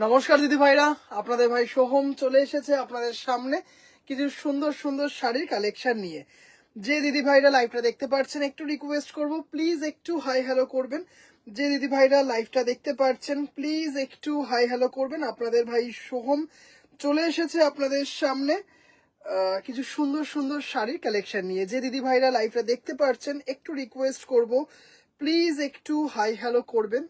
নমস্কার দিদি ভাইরা, আপনাদের ভাই সোহম চলে এসেছে আপনাদের সামনে কিছু সুন্দর সুন্দর শাড়ির কালেকশন নিয়ে। যে দিদি ভাইরা লাইভটা দেখতে পাচ্ছেন একটু রিকোয়েস্ট করব, প্লিজ একটু হাই হ্যালো করবেন। যে দিদি ভাইরা লাইভটা দেখতে পাচ্ছেন প্লিজ একটু হাই হ্যালো করবেন। আপনাদের ভাই সোহম চলে এসেছে আপনাদের সামনে কিছু সুন্দর সুন্দর শাড়ির কালেকশন নিয়ে। যে দিদি ভাইরা লাইভটা দেখতে পাচ্ছেন একটু রিকোয়েস্ট করব, প্লিজ একটু হাই হ্যালো করবেন।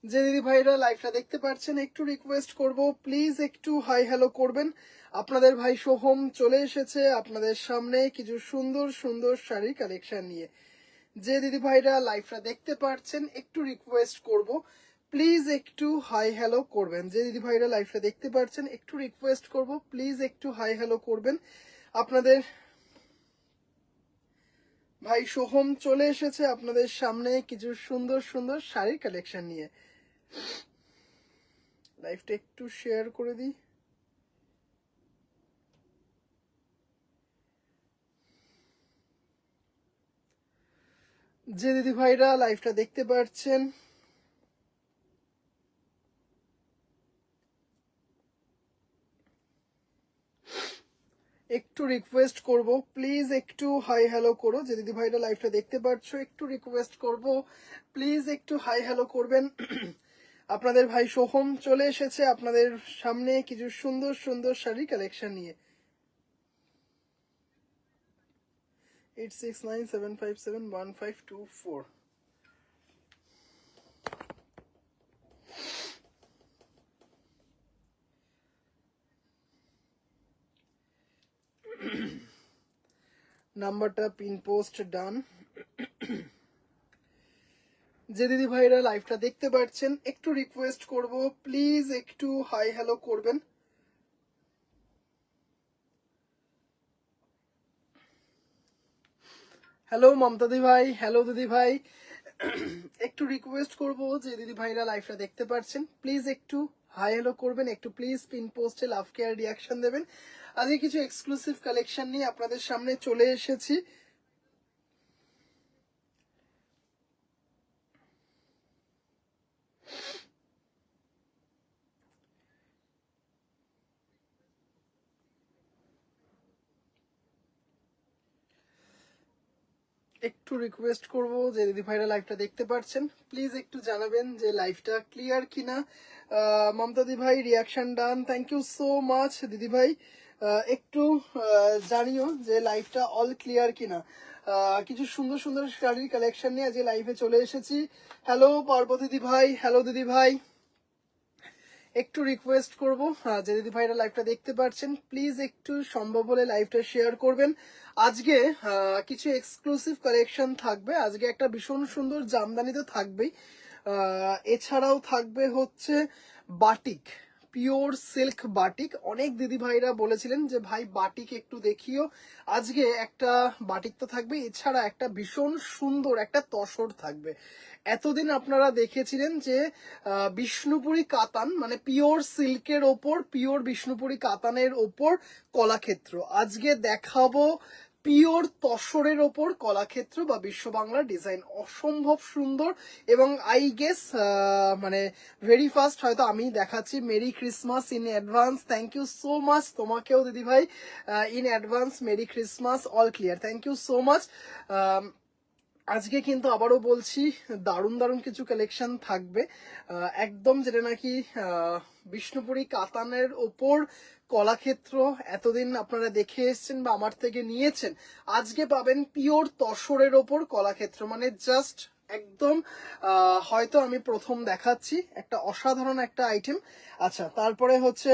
যে দিদি ভাইরা লাইভটা দেখতে পাচ্ছেন একটু রিকোয়েস্ট করব, প্লিজ একটু হাই হ্যালো করবেন। আপনাদের ভাই সোহম চলে এসেছে আপনাদের সামনে কিছু সুন্দর সুন্দর শাড়ির কালেকশন নিয়ে। যে দিদি ভাইরা লাইভটা দেখতে পাচ্ছেন একটু রিকোয়েস্ট করব, প্লিজ একটু হাই হ্যালো করবেন। যে দিদি ভাইরা লাইভটা দেখতে পাচ্ছেন একটু রিকোয়েস্ট করব, প্লিজ একটু হাই হ্যালো করবেন। আপনাদের ভাই সোহম চলে এসেছে আপনাদের সামনে কিছু সুন্দর সুন্দর শাড়ির কালেকশন নিয়ে। লাইভটা একটু শেয়ার করে দিই। যে দিদি ভাইরা লাইভটা দেখতে পাচ্ছেন একটু রিকোয়েস্ট করব, প্লিজ একটু হাই হ্যালো করো। যে দিদি ভাইরা লাইভটা দেখতে পাচ্ছ একটু রিকোয়েস্ট করব, প্লিজ একটু হাই হ্যালো করবেন। আপনাদের ভাই সোহম চলে এসেছে আপনাদের সামনে কিছু সুন্দর সুন্দর শাড়ি কালেকশন নিয়ে। 8697571524। নাম্বারটা পিন পোস্ট ডান। যে দিদি ভাইরা লাইভটা দেখতে পাচ্ছেন একটু রিকোয়েস্ট করব, প্লিজ একটু হাই হ্যালো করবেন। হ্যালো মমতা দি ভাই, হ্যালো দিদি ভাই। একটু রিকোয়েস্ট করব যে দিদি ভাইরা লাইভটা দেখতে পাচ্ছেন প্লিজ একটু হাই হ্যালো করবেন, একটু প্লিজ পিন পোস্টে লাভ কেয়ার রিয়াকশন দেবেন। আজকে কিছু এক্সক্লুসিভ কালেকশন নিয়ে আপনাদের সামনে চলে এসেছি। একটু রিকোয়েস্ট করব যে দিদি ভাইরা লাইভটা দেখতে পাচ্ছেন প্লিজ একটু জানাবেন যে লাইভটা ক্লিয়ার কিনা। মমতা দি ভাই reaction done, thank you so much দিদি ভাই। একটু জানিও যে লাইভটা অল ক্লিয়ার কিনা। কিছু সুন্দর সুন্দর শাড়ির কালেকশন নিয়ে আজকে লাইভে চলে এসেছি। হ্যালো পার্বতী দিদি ভাই, হ্যালো দিদি ভাই। একটু রিকোয়েস্ট করব, যে দিদি ভাইরা লাইভটা দেখতে পাচ্ছেন প্লিজ একটু সম্ভব হলে লাইভটা শেয়ার করবেন। আজকে কিছু এক্সক্লুসিভ কালেকশন থাকবে। আজকে একটা ভীষণ সুন্দর জামদানি তো থাকবেই, এছাড়াও থাকবে হচ্ছে বাটিক, পিওর সিল্ক বাটিক। অনেক দিদি ভাইরা বলেছিলেন যে ভাই বাটিক একটু দেখিও। আজকে একটা বাটিক তো থাকবে, এছাড়া একটা ভীষণ সুন্দর একটা তসর থাকবে। এতদিন আপনারা দেখেছিলেন যে বিষ্ণুপুরি কাতান মানে পিওর সিল্কের ওপর পিওর বিষ্ণুপুরি কাতানের ওপর কলাক্ষেত্র। আজকে দেখাবো পিওর তসরের ওপর কলাক্ষেত্র বা বিশ্ব বাংলা ডিজাইন। অসম্ভব সুন্দর এবং আই গেস মানে ভেরি ফার্স্ট হয়তো আমি দেখাচ্ছি। Merry Christmas in advance, thank you so much. তোমাকেও দিদি ভাই in advance merry Christmas, all clear, thank you so much. আজকে কিন্তু আবারও বলছি দারুণ দারুণ কিছু কালেকশন থাকবে, একদম যেটা নাকি বিষ্ণুপুরি কাতানের ওপর কলাক্ষেত্র এতদিন আপনারা দেখে এসছেন বা আমার থেকে নিয়েছেন। আজকে পাবেন পিওর তসরের ওপর কলাক্ষেত্র, মানে জাস্ট একদম হয়তো আমি প্রথম দেখাচ্ছি একটা অসাধারণ একটা আইটেম। আচ্ছা, তারপরে হচ্ছে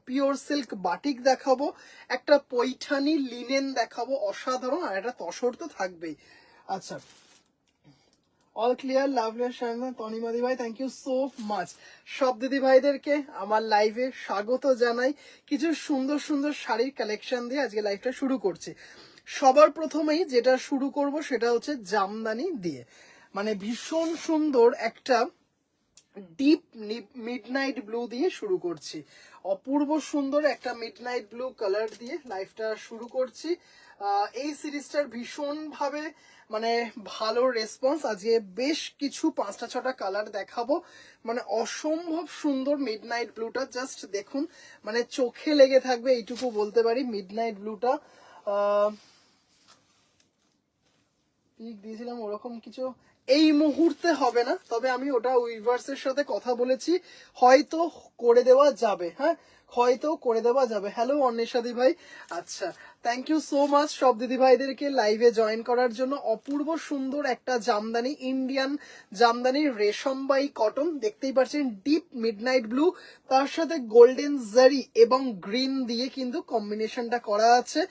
পিওর সিল্ক বাটিক দেখাবো, একটা পৈঠানি লিনেন দেখাবো অসাধারণ, আর একটা তসর তো থাকবেই। আচ্ছা, অল ক্লিয়ার, লাভলিয়া শায়না, তনিমা দি ভাই, থ্যাংক ইউ সো মাচ। সব দিদি ভাইদেরকে আমার লাইভে স্বাগত জানাই। কিছু সুন্দর সুন্দর শাড়ির কালেকশন দিয়ে আজকে লাইভটা শুরু করছি। সবার প্রথমেই যেটা শুরু করব সেটা হচ্ছে জামদানি দিয়ে, মানে ভীষণ সুন্দর একটা ডিপ মিডনাইট ব্লু দিয়ে শুরু করছি। অপূর্ব সুন্দর একটা মিডনাইট ব্লু কালার দিয়ে লাইফটা শুরু করছি। এই সিরিজটার ভীষণভাবে মানে ভালো রেসপন্স। আজকে বেশ কিছু 5টা 6টা কালার দেখাবো, মানে অসম্ভব সুন্দর মিডনাইট ব্লুটা। জাস্ট দেখুন, মানে চোখে লেগে থাকবে এইটুকু বলতে পারি। মিডনাইট ব্লুটা পিক দিয়েছিলাম ওরকম কিছু এই মুহূর্তে হবে না, তবে আমি ওটা উইভার্সের সাথে কথা বলেছি, হয়তো করে দেওয়া যাবে। হ্যাঁ, হয়তো করে দেওয়া যাবে। হ্যালো অন্বেষাদি ভাই, আচ্ছা থ্যাংক ইউ সো মাচ সব দিদি ভাইদেরকে লাইভে জয়েন করার জন্য। অপূর্ব সুন্দর একটা জামদানি, ইন্ডিয়ান জামদানি রেশম বাই কটন, দেখতেই পাচ্ছেন ডিপ মিডনাইট ব্লু, তার সাথে গোল্ডেন জারি এবং গ্রিন দিয়ে কিন্তু কম্বিনেশনটা করা আছে।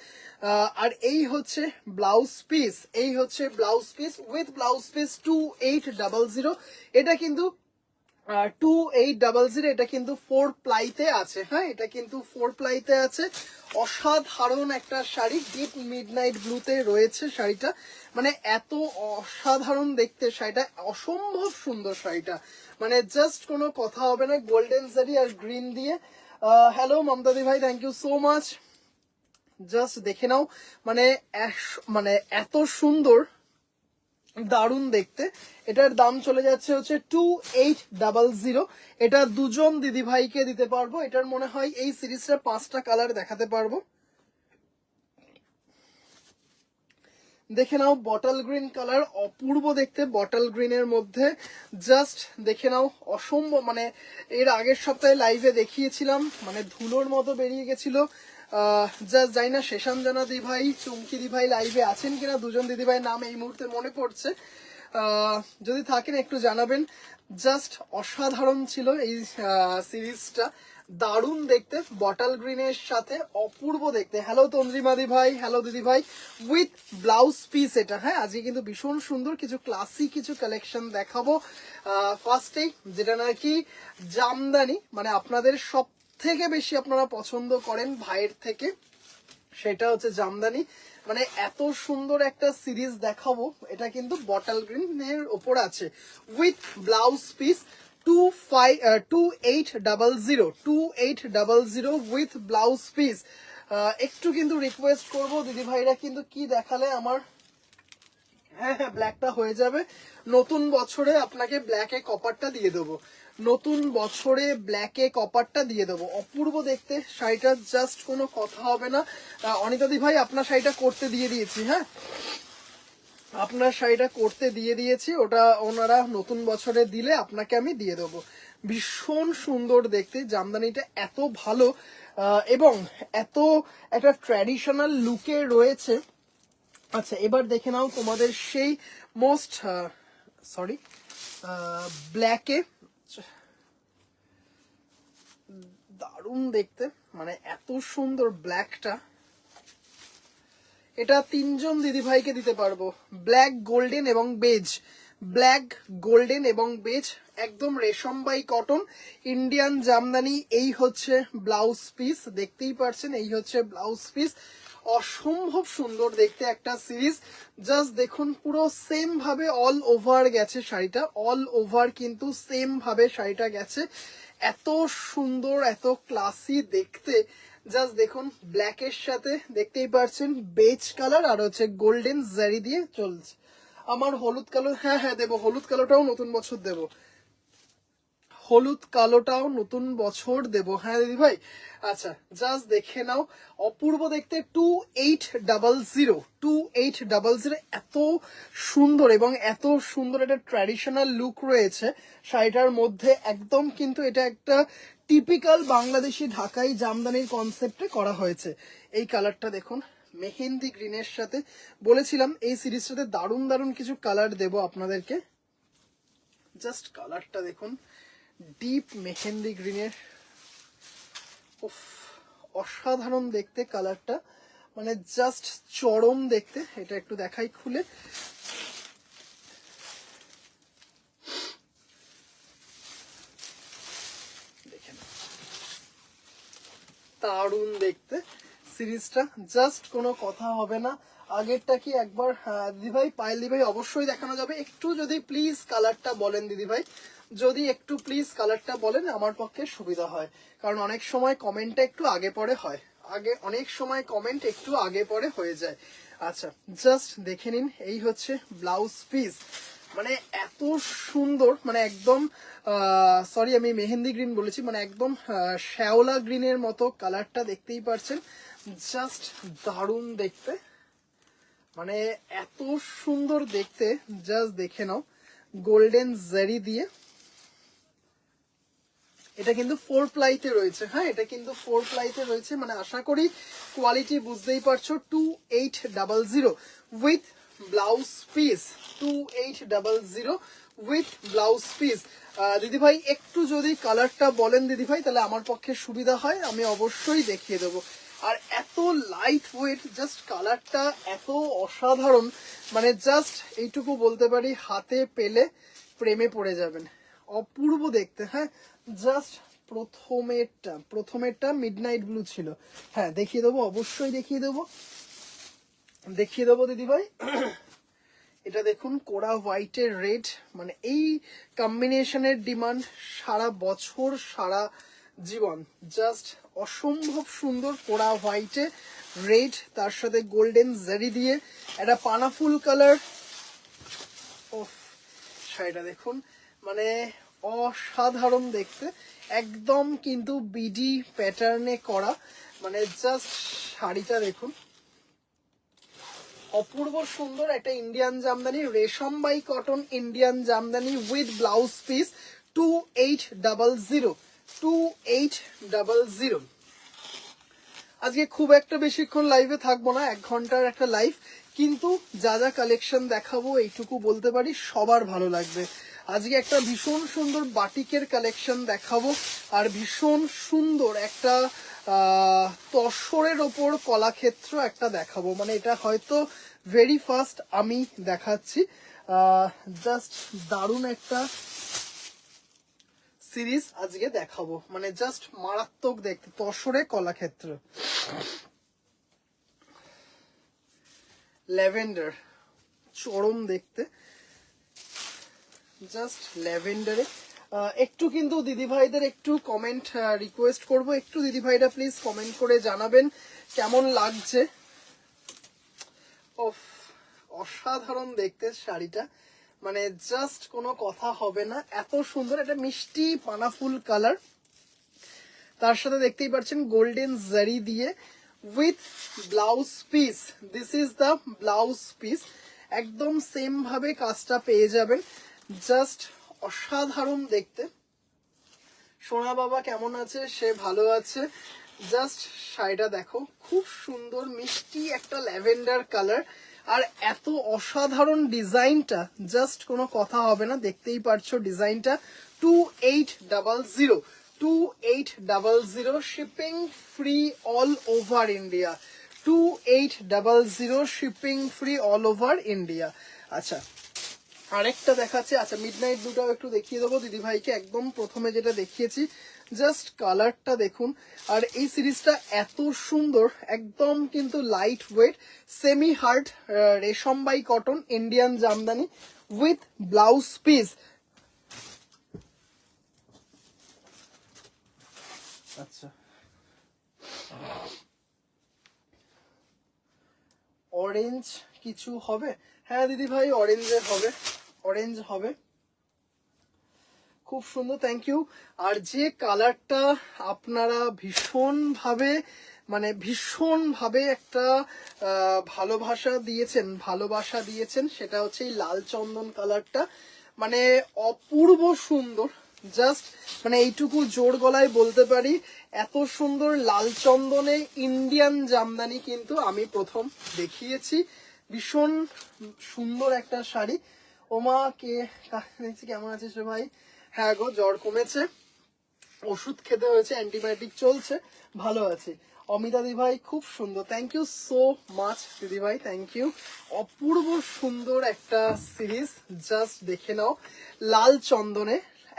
আর এই হচ্ছে ব্লাউজ পিস, এই হচ্ছে blouse piece with blouse piece 2800। এটা কিন্তু 2800, এটা কিন্তু 4 প্লাইতে আছে। হ্যাঁ, এটা কিন্তু 4 প্লাইতে আছে। অসাধারণ একটা শাড়ি, ডিপ মিডনাইট ব্লুতে রয়েছে শাড়িটা, মানে এত অসাধারণ দেখতে শাড়িটা, অসম্ভব সুন্দর শাড়িটা, মানে জাস্ট কোনো কথা হবে না। গোল্ডেন জারি আর গ্রিন দিয়ে। হ্যালো মমতাদি ভাই, thank you so much. Just দেখে নাও, মানে মানে এত সুন্দর, দারুণ দেখতে। এটার দাম চলে যাচ্ছে হচ্ছে 2800। এটা দুজন দিদি ভাইকে দিতে পারবো। এটার মনে হয় এই সিরিজটা 5টা কালার দেখাতে পারবো। দেখে নাও বটল গ্রিন কালার, অপূর্ব দেখতে বটল গ্রিনের মধ্যে। জাস্ট দেখে নাও, অসম্ভব, মানে এর আগের সপ্তাহে লাইভে দেখিয়েছিলাম, মানে ধুলোর মতো বেরিয়ে গেছিল। জাস্ট জানি না শেষান জানা দি ভাই, চুমকি দি ভাই লাইভে আছেন কিনা, দুজন দিদি ভাই নাম এই মুহূর্তে মনে পড়ছে, যদি থাকেন একটু জানাবেন। জাস্ট অসাধারণ ছিল এই সিরিজটা, দারুণ দেখতে, বটল গ্রিনের সাথে অপূর্ব দেখতে। হ্যালো তন্দ্রিমাদি ভাই, হ্যালো দিদি ভাই, উইথ ব্লাউজ পিস এটা। হ্যাঁ, আজকে কিন্তু ভীষণ সুন্দর কিছু ক্লাসিক কিছু কালেকশন দেখাবো। ফার্স্টেই যেটা নাকি জামদানি, মানে আপনাদের সব থেকে বেশি আপনারা পছন্দ করেন ভাইয়ের থেকে, সেটা হচ্ছে জামদানি। মানে এত সুন্দর একটা সিরিজ দেখাবো, এটা কিন্তু বটল গ্রিনের ওপর আছে with blouse piece 2800 with blouse piece. একটু কিন্তু রিকোয়েস্ট করবো দিদি ভাইরা, কিন্তু কি দেখালে আমার, হ্যাঁ হ্যাঁ ব্ল্যাকটা হয়ে যাবে। নতুন বছরে আপনাকে ব্ল্যাকে কপারটা দিয়ে দেবো, নতুন বছরে ব্ল্যাকে কপারটা দিয়ে দেবো। অপূর্ব দেখতে শাড়িটা, জাস্ট কোনো কথা হবে না। অনিতাদি ভাই আপনার শাড়িটা করতে দিয়ে দিয়েছি। হ্যাঁ, আপনার শাড়িটা করতে দিয়ে দিয়েছি, ওটা ওনারা নতুন বছরে দিলে আপনাকে আমি দিয়ে দেবো। ভীষণ সুন্দর দেখতে জামদানিটা, এত ভালো এবং এত একটা ট্র্যাডিশনাল লুকে রয়েছে। আচ্ছা, এবার দেখে নাও তোমাদের সেই মোস্ট সরি ব্ল্যাকে, দারুণ দেখতে, মানে এত সুন্দর ব্ল্যাকটা। এটা 3জন দিদি ভাইকে দিতে পারবো, ব্ল্যাক গোল্ডেন এবং বেজ, ব্ল্যাক গোল্ডেন এবং বেজ, একদম রেশম বাই কটন, ইন্ডিয়ান জামদানি। এই হচ্ছে ব্লাউজ পিস, দেখতেই পাচ্ছেন, এই হচ্ছে ব্লাউজ পিস। অসম্ভব সুন্দর দেখতে একটা সিরিজ। জাস্ট দেখুন, পুরো সেম ভাবে অল ওভার গেছে শাড়িটা, অল ওভার কিন্তু সেম ভাবে শাড়িটা গেছে। এত সুন্দর, এত ক্লাসি দেখতে। জাস্ট দেখুন, ব্ল্যাকের সাথে দেখতেই পাচ্ছেন বেজ কালার আর হচ্ছে গোল্ডেন জারি দিয়ে চলছে। আমার হলুদ কালো, হ্যাঁ হ্যাঁ দেবো, হলুদ কালোটাও নতুন বছর দেবো, হলুদ কালোটাও নতুন বছর দেবো। হ্যাঁ দিদি ভাই, আচ্ছা জাস্ট দেখে নাও, অপূর্ব দেখতে 2800 এত সুন্দর এবং এত সুন্দর একটা ট্র্যাডিশনাল লুক রয়েছে শাড়িটার মধ্যে। একদম কিন্তু এটা একটা টিপিক্যাল বাংলাদেশি ঢাকাই জামদানির কনসেপ্টে করা হয়েছে। এই কালারটা দেখুন, মেহেন্দি গ্রিনের সাথে, বলেছিলাম এই সিরিজটাতে দারুণ দারুণ কিছু কালার দেবো আপনাদেরকে। জাস্ট কালারটা দেখুন, ডিপ মেহেন্দি গ্রিনের, উফ অসাধারণ দেখতে কালারটা, মানে জাস্ট চরম দেখতে। এটা একটু দেখাই খুলে, দেখেন দারুণ দেখতে। সিরিজটা, জাস্ট কোনো কথা হবে না। আগেরটা কি একবার দিদিভাই, পায়েল দিদিভাই অবশ্যই দেখানো যাবে। একটু যদি প্লিজ কালারটা বলেন দিদিভাই, যদি একটু প্লিজ কালারটা বলেন আমার পক্ষে সুবিধা হয়, কারণ অনেক সময় কমেন্টটা একটু আগে পরে হয়, অনেক সময় কমেন্ট একটু আগে পরে হয়ে যায়। আচ্ছা, জাস্ট দেখে নিন, এই হচ্ছে ব্লাউজ পিস। মানে এত সুন্দর, মানে একদম সরি আমি মেহেন্দি গ্রিন বলেছি, মানে একদম শ্যাওলা গ্রিনের মতো কালারটা, দেখতেই পারছেন। জাস্ট দারুণ দেখতে, মানে এত সুন্দর দেখতে, জাস্ট দেখে নাও। গোল্ডেন জারি দিয়ে, এটা কিন্তু 4 প্লাইতে রয়েছে। হ্যাঁ, এটা কিন্তু 4 প্লাইতে রয়েছে, মানে আশা করি কোয়ালিটি বুঝতেই পারছো। 2800 with blouse piece, 2800 with blouse piece. দিদিভাই একটু যদি কালারটা বলেন দিদিভাই, তাহলে আমার পক্ষে সুবিধা হয়, আমি অবশ্যই দেখিয়ে দেবো। আর এত লাইট ওয়েট, জাস্ট কালারটা এত অসাধারণ, মানে জাস্ট এইটুকু বলতে পারি, হাতে পেলে প্রেমে পড়ে যাবেন, অপূর্ব দেখতে। হ্যাঁ, জাস্ট প্রথমেরটা মিডনাইট ব্লু ছিল। হ্যাঁ, দেখিয়ে দেবো, অবশ্যই দেখিয়ে দেবো দিদিভাই। এটা দেখুন, কোরা হোয়াইটের রেড, মানে এই কম্বিনেশনের ডিমান্ড সারা বছর সারা জীবন। জাস্ট অসম্ভব সুন্দর, কোরা হোয়াইটে রেড, তার সাথে গোল্ডেন জারি দিয়ে একটা পানাফুল কালার। ওফ, শাড়িটা দেখুন, মানে অসাধারণ দেখতে, একদম কিন্তু বিডি প্যাটার্নে করা, মানে জাস্ট শাড়িটা দেখুন, অপূর্ব সুন্দর একটা ইন্ডিয়ান জামদানি, রেশম by cotton Indian Jamdani with blouse piece, 2800। আজকে খুব একটা বেশিক্ষণ লাইভে থাকবো না, 1 ঘন্টার একটা লাইভ, কিন্তু যা যা কালেকশন দেখাবো এইটুকু বলতে পারি সবার ভালো লাগবে। আজকে একটা ভীষণ সুন্দর বাটিকের কালেকশন দেখাবো, আর ভীষণ সুন্দর একটা তসরের ওপর কলাক্ষেত্র একটা দেখাবো, মানে এটা হয়তো ভেরি ফার্স্ট আমি দেখাচ্ছি। জাস্ট দারুণ একটা সিরিজ আজকে দেখাবো, মানে জাস্ট মারাত্মক দেখতে, তসরে কলাক্ষেত্র। ল্যাভেন্ডার, চরম দেখতে, জাস্ট ল্যাভেন্ডারে। একটু কিন্তু দিদিভাইদের একটু কমেন্ট রিকোয়েস্ট করব, একটু দিদিভাইরা প্লিজ কমেন্ট করে জানাবেন কেমন লাগছে। অসাধারণ দেখতে শাড়িটা, মানে জাস্ট কোনো কথা হবে না, এত সুন্দর একটা মিষ্টি পানাফুল কালার, তার সাথে দেখতেই পাচ্ছেন গোল্ডেন জারি দিয়ে with blouse piece. This is the blouse piece, একদম সেম ভাবে কাজটা পেয়ে যাবেন, জাস্ট অসাধারণ দেখতে। সোনা বাবা কেমন আছে? সে ভালো আছে। জাস্ট শাড়িটা দেখো, খুব সুন্দর মিষ্টি একটা ল্যাভেন্ডার কালার, আর এত অসাধারণ ডিজাইনটা, জাস্ট কোনো কথা হবে না, দেখতেই পারছো ডিজাইনটা। 2800 shipping free all over India, 2800 shipping free all over India. আচ্ছা, আরেকটা দেখাচ্ছে। আচ্ছা, মিডনাইট ব্লুটাও একটু দেখিয়ে দেবো দিদিভাইকে, একদম প্রথমে যেটা দেখিয়েছি, জাস্ট কালারটা দেখুন। আর এই সিরিজটা এত সুন্দর, একদম কিন্তু লাইট ওয়েট, সেমি হার্ড রেশম by cotton Indian Jamdani with blouse piece. আচ্ছা, অরেঞ্জ কিছু হবে? হ্যাঁ দিদিভাই, অরেঞ্জের হবে, অরেঞ্জ হবে, খুব সুন্দর, থ্যাংক ইউ। আর যে কালারটা আপনারা ভীষণভাবে, মানে ভীষণভাবে একটা ভালোবাসা দিয়েছেন, সেটা হচ্ছে এই লাল চন্দন কালারটা, মানে অপূর্ব সুন্দর। জাস্ট মানে এইটুকু জোর গলায় বলতে পারি, এত সুন্দর লাল চন্দনে ইন্ডিয়ান জামদানি কিন্তু আমি প্রথম দেখিয়েছি। ভীষণ সুন্দর একটা শাড়ি। ওমা, কে কেমন আছিস রে ভাই? হ্যাঁ গো, জ্বর কমেছে, ওষুধ খেতে হয়েছে, অ্যান্টিবায়োটিক চলছে, ভালো আছে। অমিতা দিদিভাই খুব সুন্দর, থ্যাংক ইউ সো মাচ দিদিভাই, থ্যাংক ইউ। অপূর্ব সুন্দর একটা সিরিজ, জাস্ট দেখে নাও, লাল চন্দনে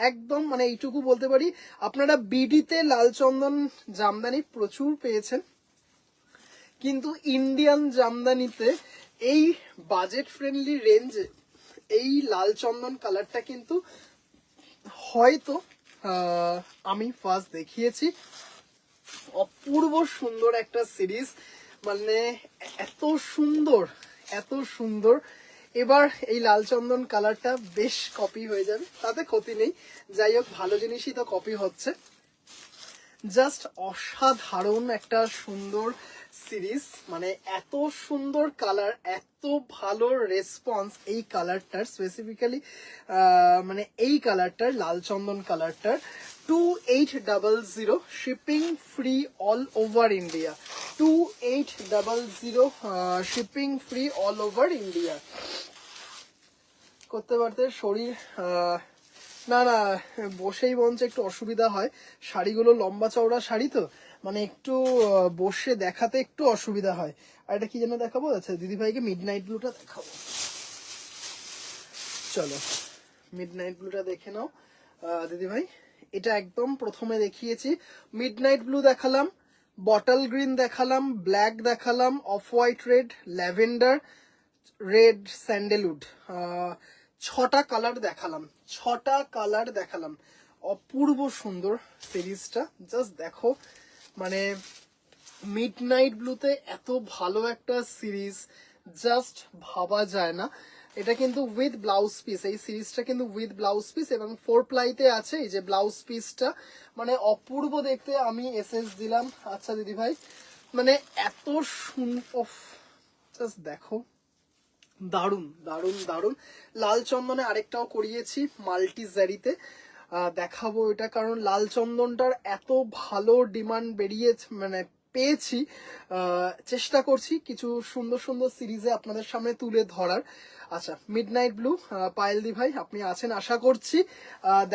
একদম, মানে এইটুকু বলতে পারি, আপনারা বিডিতে লাল চন্দন জামদানি প্রচুর পেয়েছেন, কিন্তু ইন্ডিয়ান জামদানিতে এই বাজেট ফ্রেন্ডলি রেঞ্জে এই লাল চন্দন কালারটা কিন্তু হয়তো আমি ফার্স্ট দেখিয়েছি। অপূর্ব সুন্দর একটা সিরিজ, মানে এত সুন্দর এত সুন্দর। এবার এই লাল চন্দন কালারটা বেশ কপি হয়ে যাবে, তাতে ক্ষতি নেই। যাই হোক, ভালো জিনিসই তো কপি হচ্ছে। জাস্ট অসাধারণ একটা সুন্দর সিরিজ, মানে এত সুন্দর কালার, এত ভালো রেসপন্স এই কালারটার, স্পেসিফিক্যালি মানে এই কালারটার, লাল চন্দন কালারটার। 2800 shipping free all over India, 2800 shipping free all over India. করতে পারতে শরীর না না, বসেই বঞ্চ একটু অসুবিধা হয়, শাড়িগুলো লম্বা চওড়া শাড়ি তো, মানে একটু বসে দেখাতে একটু অসুবিধা হয়। আর এটা কি যেন দেখাবো, আচ্ছা দিদিভাইকে মিড নাইট ব্লুটা দেখাবো, চলো মিড নাইট ব্লুটা দেখে নাও দিদিভাই। এটা একদম প্রথমে দেখিয়েছি, মিড নাইট ব্লু দেখালাম, বটল গ্রিন দেখালাম, ব্ল্যাক দেখালাম, off white red, lavender red, sandalwood, 6টা কালার দেখালাম, 6টা কালার দেখালাম। অপূর্ব সুন্দর সিরিজটা, জাস্ট দেখো, মানে মিডনাইট ব্লুতে এত ভালো একটা সিরিজ জাস্ট ভাবা যায় না। এটা কিন্তু উইথ ব্লাউজ পিস, এই সিরিজটা কিন্তু উইথ ব্লাউজ পিস এবং 4 প্লাইতে আছে। এই যে ব্লাউজ পিসটা, মানে অপূর্ব দেখতে। আমি এসএস দিলাম। আচ্ছা দিদি ভাই, মানে এত সুন্দর, জাস্ট দেখো, দারুন দারুন দারুন। লাল চন্দনে আরেকটাও করিয়েছি মাল্টি জারিতে, দেখাবো এটা, কারণ লাল চন্দনটার এত ভালো ডিমান্ড বেরিয়েছে, মানে পেয়েছি। চেষ্টা করছি কিছু সুন্দর সুন্দর সিরিজে আপনাদের সামনে তুলে ধরার। আচ্ছা, মিডনাইট ব্লু, পায়েল দি ভাই আপনি আছেন আশা করছি।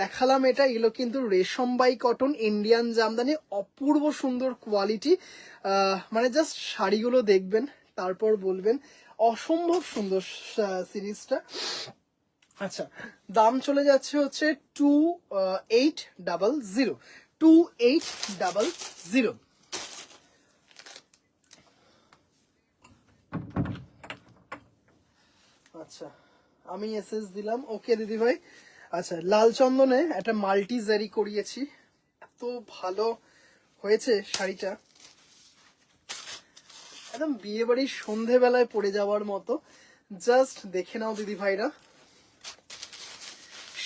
দেখালাম এটা, এগুলো কিন্তু রেশম বাই কটন ইন্ডিয়ান জামদানি, অপূর্ব সুন্দর কোয়ালিটি। মানে জাস্ট শাড়িগুলো দেখবেন, তারপর বলবেন অসম্ভব সুন্দর সিরিজটা। আচ্ছা, দাম চলে যাচ্ছে হচ্ছে 2800, 2800। আচ্ছা, আমি এসএস দিলাম, ওকে দিদি ভাই। আচ্ছা, লাল চন্দনে একটা মাল্টি জারি করিয়েছি, এত ভালো হয়েছে শাড়িটা, একদম বিয়ে বাড়ির সন্ধেবেলায় পরে যাওয়ার মতো। জাস্ট দেখে নাও দিদি ভাইরা,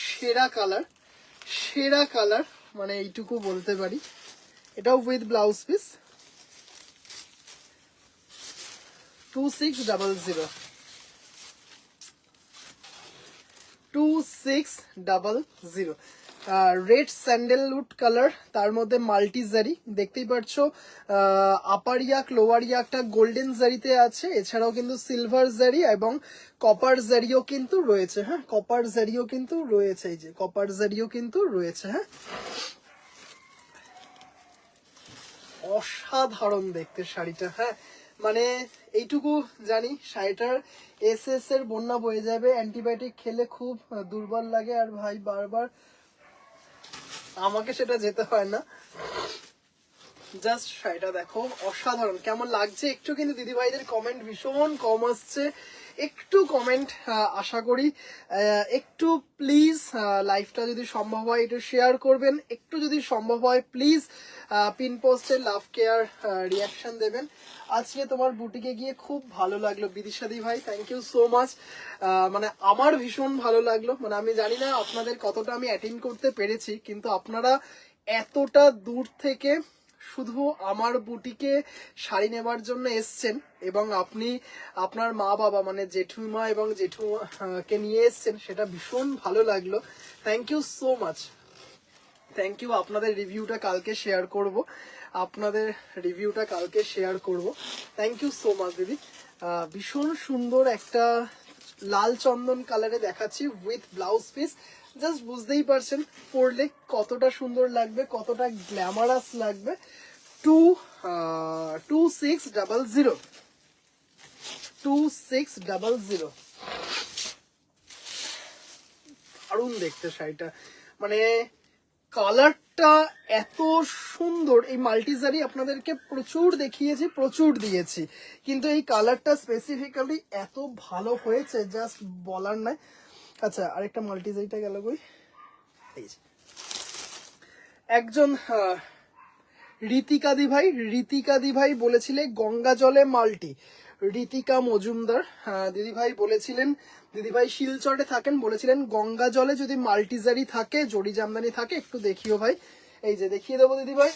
সেরা কালার, সেরা কালার, মানে এইটুকু বলতে পারি। এটাও with blouse piece, 2600, 2600। Red sandalwood colour, তার মধ্যে মাল্টি জারি, দেখতেই পাচ্ছ। আপার ইয়াক লোয়ার ইয়াকটা গোল্ডেন জারিতে আছে, এছাড়াও কিন্তু সিলভার জারি এবং কপার জারিও কিন্তু রয়েছে। হ্যাঁ, কপার জারিও কিন্তু রয়েছে, এই যে কপার জারিও কিন্তু রয়েছে। হ্যাঁ, অসাধারণ দেখতে শাড়িটা। হ্যাঁ, মানে এইটুকু জানি, শাড়িটার এসএস এর বন্যা বয়ে যাবে, অ্যান্টিবায়োটিক খেলে খুব দুর্বল লাগে, আর ভাই বারবার আমাকে সেটা যেতে হয় না। জাস্ট শাড়িটা দেখো, অসাধারণ। কেমন লাগছে একটু কিন্তু দিদিভাইদের কমেন্ট ভীষণ কম আসছে, একটু কমেন্ট আশা করি। একটু প্লিজ লাইভটা যদি সম্ভব হয় একটু শেয়ার করবেন, একটু যদি সম্ভব হয় প্লিজ পিন পোস্টে লাভ কেয়ার রিয়াকশন দেবেন। আজকে তোমার বুটিকে গিয়ে খুব ভালো লাগলো বিদিশাদি ভাই, থ্যাংক ইউ সো মাচ। মানে আমার ভীষণ ভালো লাগলো, মানে আমি জানি না আপনাদের কতটা আমি অ্যাটেন্ড করতে পেরেছি, কিন্তু আপনারা এতটা দূর থেকে শুধু আমার বুটিকে শাড়ি নেবার জন্য এসছেন, এবং আপনি আপনার মা বাবা মানে জেঠুমা এবং জেঠুকে নিয়ে এসছেন, সেটা ভীষণ ভালো লাগলো। Thank you so much, thank you. আপনাদের রিভিউটা কালকে শেয়ার করব, আপনাদের রিভিউটা কালকে শেয়ার করব। থ্যাংক ইউ সো মাচ দিদি। ভীষণ সুন্দর একটা লাল চন্দন কালারে দেখাচ্ছি উইথ ব্লাউজ পিস। জাস্ট বুঝতেই পারছেন পরলে কতটা সুন্দর লাগবে, কতটা গ্ল্যামারাস লাগবে। 2600, 2600। দারুণ দেখতে শাড়িটা, মানে কালারটা এত সুন্দর, এই মাল্টিজারি আপনাদেরকে প্রচুর দেখিয়েছি, প্রচুর দিয়েছি, কিন্তু এই কালারটা স্পেসিফিক্যালি এত ভালো হয়েছে জাস্ট বলার নয়। আচ্ছা, আরেকটা মাল্টিজারিটা গেল কই, এই যে একজন ঋতিকা দি ভাই বলেছিলে গঙ্গা জলে মাল্টি, ঋতিকা মজুমদার দিদি ভাই বলেছিলেন, দিদি ভাই শিলচরে থাকেন, বলেছিলেন গঙ্গা জলে যদি মাল্টিজারি থাকে, জড়ি জামদানি থাকে একটু দেখিও ভাই। এই যে দেখিয়ে দেবো দিদি ভাই,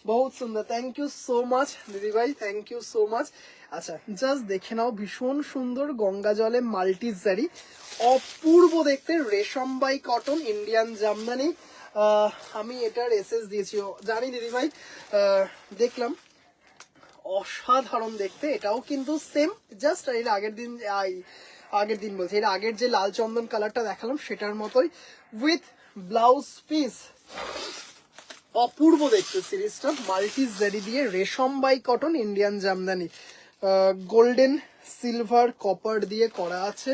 বহুত সুন্দর, থ্যাংক ইউ সো মাচ দিদি ভাই, থ্যাংক ইউ সো মাচ। আচ্ছা জাস্ট দেখে নাও, ভীষণ সুন্দর গঙ্গা জলে মাল্টিজারি, অপূর্ব দেখতে, রেশম বাই কটন, ইন্ডিয়ান জামদানি। আমি এটার এসএস দিয়েছি জানি দিদি ভাই, দেখলাম অসাধারণ দেখতে, এটাও কিন্তু সেম, জাস্ট এর আগের দিন বলছি, এর আগের যে লাল চন্দন কালারটা দেখালাম সেটার মতোই, উইথ ব্লাউজ পিস, অপূর্ব দেখতে সিরিজটা, মাল্টি জারি দিয়ে, রেশম by cotton, Indian Jamdani, golden silver copper দিয়ে করা আছে,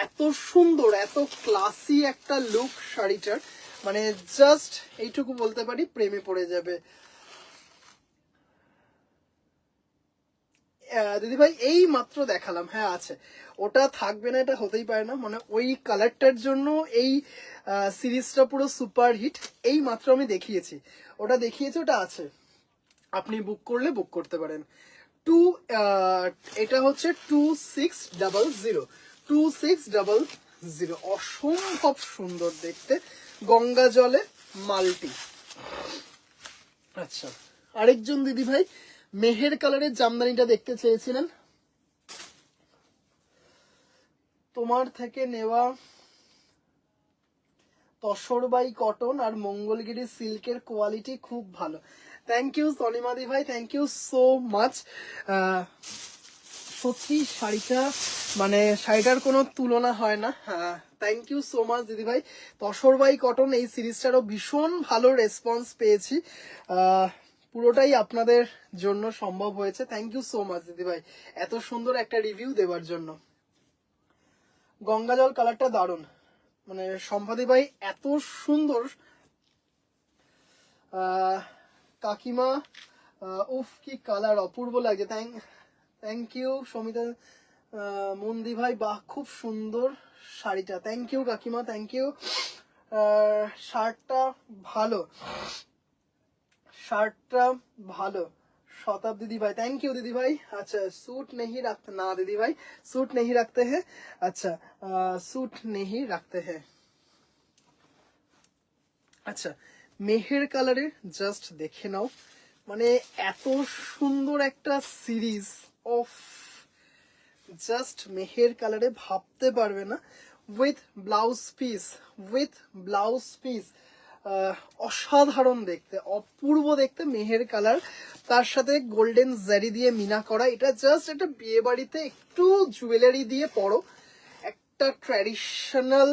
এত সুন্দর এত ক্লাসি একটা লুক শাড়িটার, মানে জাস্ট এইটুকু বলতে পারি প্রেমে পড়ে যাবে। দিদি ভাই এই মাত্র দেখালাম, হ্যাঁ আছে, ওটা থাকবে না এটা হতেই পারে না, মানে ওই কালারটার জন্য এই সিরিজটা পুরো সুপার হিট, এই মাত্র আমি দেখিয়েছি, ওটা দেখিয়েছি, ওটা আছে, আপনি বুক করলে বুক করতে পারেন। এটা হচ্ছে 2600, অসম্ভব সুন্দর দেখতে, গঙ্গা জলে মাল্টি। আচ্ছা, আরেকজন দিদি ভাই মেহের কালারের জামদানিটা দেখতে চেয়েছিলেন, তোমার থেকে নেওয়া তসরবাই কটন আর মঙ্গলগিরি সিল্কের কোয়ালিটি খুব ভালো, থ্যাংক ইউ সনিমাদি ভাই, থ্যাংক ইউ সো মাচ। সত্যি শাড়িটা, মানে শাড়িটার কোনো তুলনা হয় না, থ্যাংক ইউ সো মাচ দিদি ভাই। তসরবাই কটন এই সিরিজটারও ভীষণ ভালো রেসপন্স পেয়েছি, পুরোটাই আপনাদের জন্য সম্ভব হয়েছে, থ্যাংক ইউ সো মাচ দিদি ভাই এত সুন্দর একটা রিভিউ দেওয়ার জন্য। গঙ্গা জল কালারটা দারুণ, মানে সম্পাদি ভাই এত সুন্দর, কাকিমা উফ কি কালার, অপূর্ব লাগে, থ্যাংক ইউ সমিতা মন্দি ভাই, বাহ খুব সুন্দর শাড়িটা, থ্যাংক ইউ কাকিমা, থ্যাংক ইউ। শার্টটা ভালো, শার্টটা ভালো, শতাব দিদি ভাই, থ্যাংক ইউ দিদি ভাই। আচ্ছা सूट नहीं रखते ना দিদি ভাই, सूट नहीं रखते हैं, আচ্ছা सूट नहीं रखते हैं। আচ্ছা মেহের কালারের জাস্ট দেখে নাও, মানে এত সুন্দর একটা সিরিজ অফ, জাস্ট মেহের কালারে ভাবতে পারবে না, উইথ ব্লাউজ পিস, অসাধারণ দেখতে, অপূর্ব দেখতে মেহের কালার, তার সাথে গোল্ডেন জারি দিয়ে মিনা করা, এটা জাস্ট একটা বিয়ে বাড়িতে একটু জুয়েলারি দিয়ে পরো, একটা ট্র্যাডিশনাল